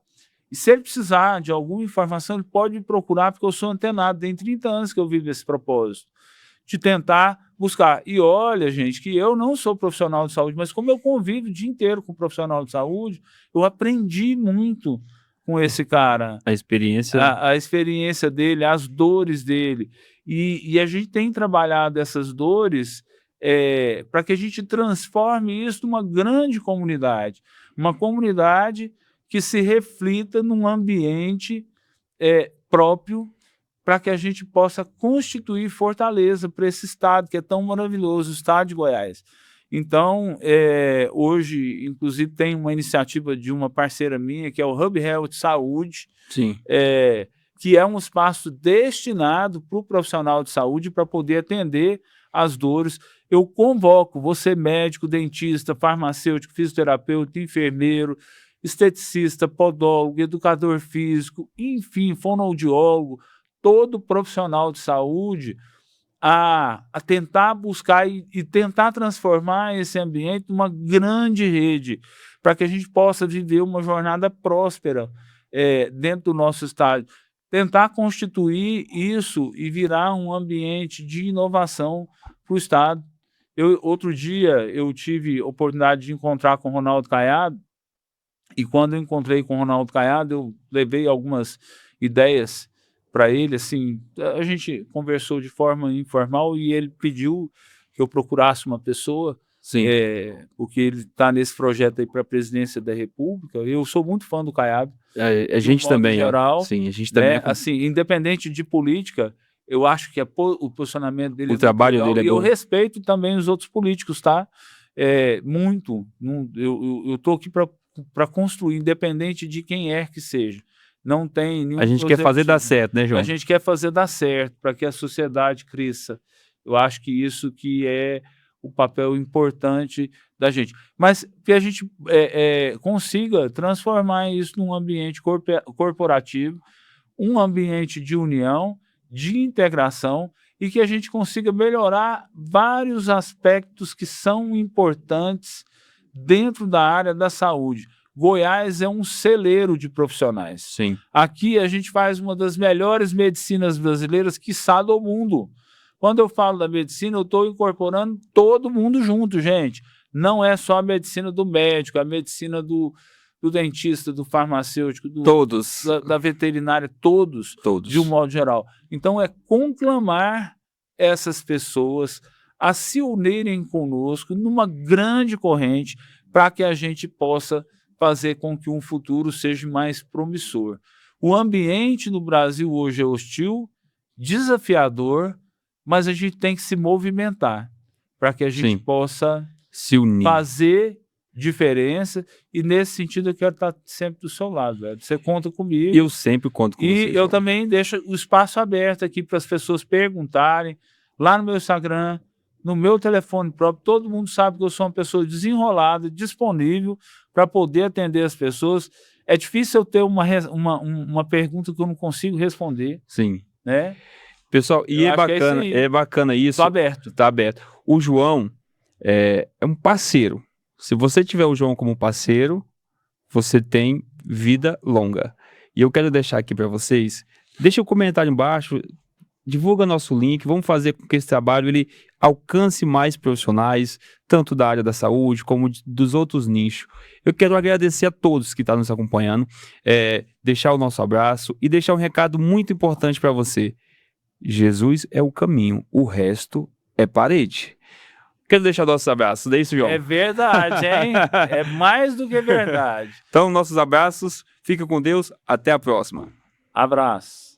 E se ele precisar de alguma informação, ele pode me procurar, porque eu sou antenado. Tem 30 anos que eu vivo esse propósito, de tentar buscar. E olha, gente, que eu não sou profissional de saúde, mas como eu convivo o dia inteiro com profissional de saúde, eu aprendi muito com esse cara. A experiência. A experiência dele, as dores dele. E a gente tem trabalhado essas dores para que a gente transforme isso numa grande comunidade. Uma comunidade que se reflita num ambiente próprio, para que a gente possa constituir fortaleza para esse estado que é tão maravilhoso, o estado de Goiás. Então, hoje, inclusive, tem uma iniciativa de uma parceira minha, que é o Hub Health Saúde, Sim. Que é um espaço destinado para o profissional de saúde para poder atender as dores. Eu convoco você, médico, dentista, farmacêutico, fisioterapeuta, enfermeiro, esteticista, podólogo, educador físico, enfim, fonoaudiólogo, todo profissional de saúde a tentar buscar e tentar transformar esse ambiente numa grande rede, para que a gente possa viver uma jornada próspera dentro do nosso estado. Tentar constituir isso e virar um ambiente de inovação para o estado. Outro dia eu tive a oportunidade de encontrar com o Ronaldo Caiado, e quando eu encontrei com o Ronaldo Caiado, eu levei algumas ideias para ele, assim, a gente conversou de forma informal e ele pediu que eu procurasse uma pessoa, Sim. Porque ele está nesse projeto aí para a presidência da República. Eu sou muito fã do Caiado. A gente também, geral, sim, a gente também. Assim, independente de política, eu acho que o posicionamento dele O trabalho dele é e eu bom. respeito também os outros políticos, tá? Muito. Eu estou aqui para construir, independente de quem que seja. Não tem nenhum. A gente quer fazer dar certo, né, João? A gente quer fazer dar certo, para que a sociedade cresça. Eu acho que isso que é o papel importante da gente. Mas que a gente consiga transformar isso num ambiente corporativo, um ambiente de união, de integração, e que a gente consiga melhorar vários aspectos que são importantes dentro da área da saúde. Goiás é um celeiro de profissionais. Sim. Aqui a gente faz uma das melhores medicinas brasileiras, quiçá do mundo. Quando eu falo da medicina, eu estou incorporando todo mundo junto, gente. Não é só a medicina do médico, a medicina do dentista, do farmacêutico, todos. Da veterinária, todos, de um modo geral. Então, é conclamar essas pessoas a se unirem conosco numa grande corrente para que a gente possa fazer com que um futuro seja mais promissor. O ambiente no Brasil hoje é hostil, desafiador, mas a gente tem que se movimentar para que a gente possa se unir, fazer diferença, e nesse sentido eu quero estar sempre do seu lado, velho. Você conta comigo. Eu sempre conto com você. E eu também deixo o espaço aberto aqui para as pessoas perguntarem, lá no meu Instagram, no meu telefone próprio. Todo mundo sabe que eu sou uma pessoa desenrolada, disponível para poder atender as pessoas. É difícil eu ter uma pergunta que eu não consigo responder. Sim. Né? Pessoal, e é bacana isso. Tá aberto. Tá aberto. O João é um parceiro. Se você tiver o João como parceiro, você tem vida longa. E eu quero deixar aqui para vocês, deixa o comentário embaixo, divulga nosso link, vamos fazer com que esse trabalho ele alcance mais profissionais, tanto da área da saúde como dos outros nichos. Eu quero agradecer a todos que estão nos acompanhando, deixar o nosso abraço e deixar um recado muito importante para você. Jesus é o caminho, o resto é parede. Quero deixar nossos abraços, é isso, João? É verdade, hein? É mais do que verdade. Então, nossos abraços, fica com Deus, até a próxima. Abraço.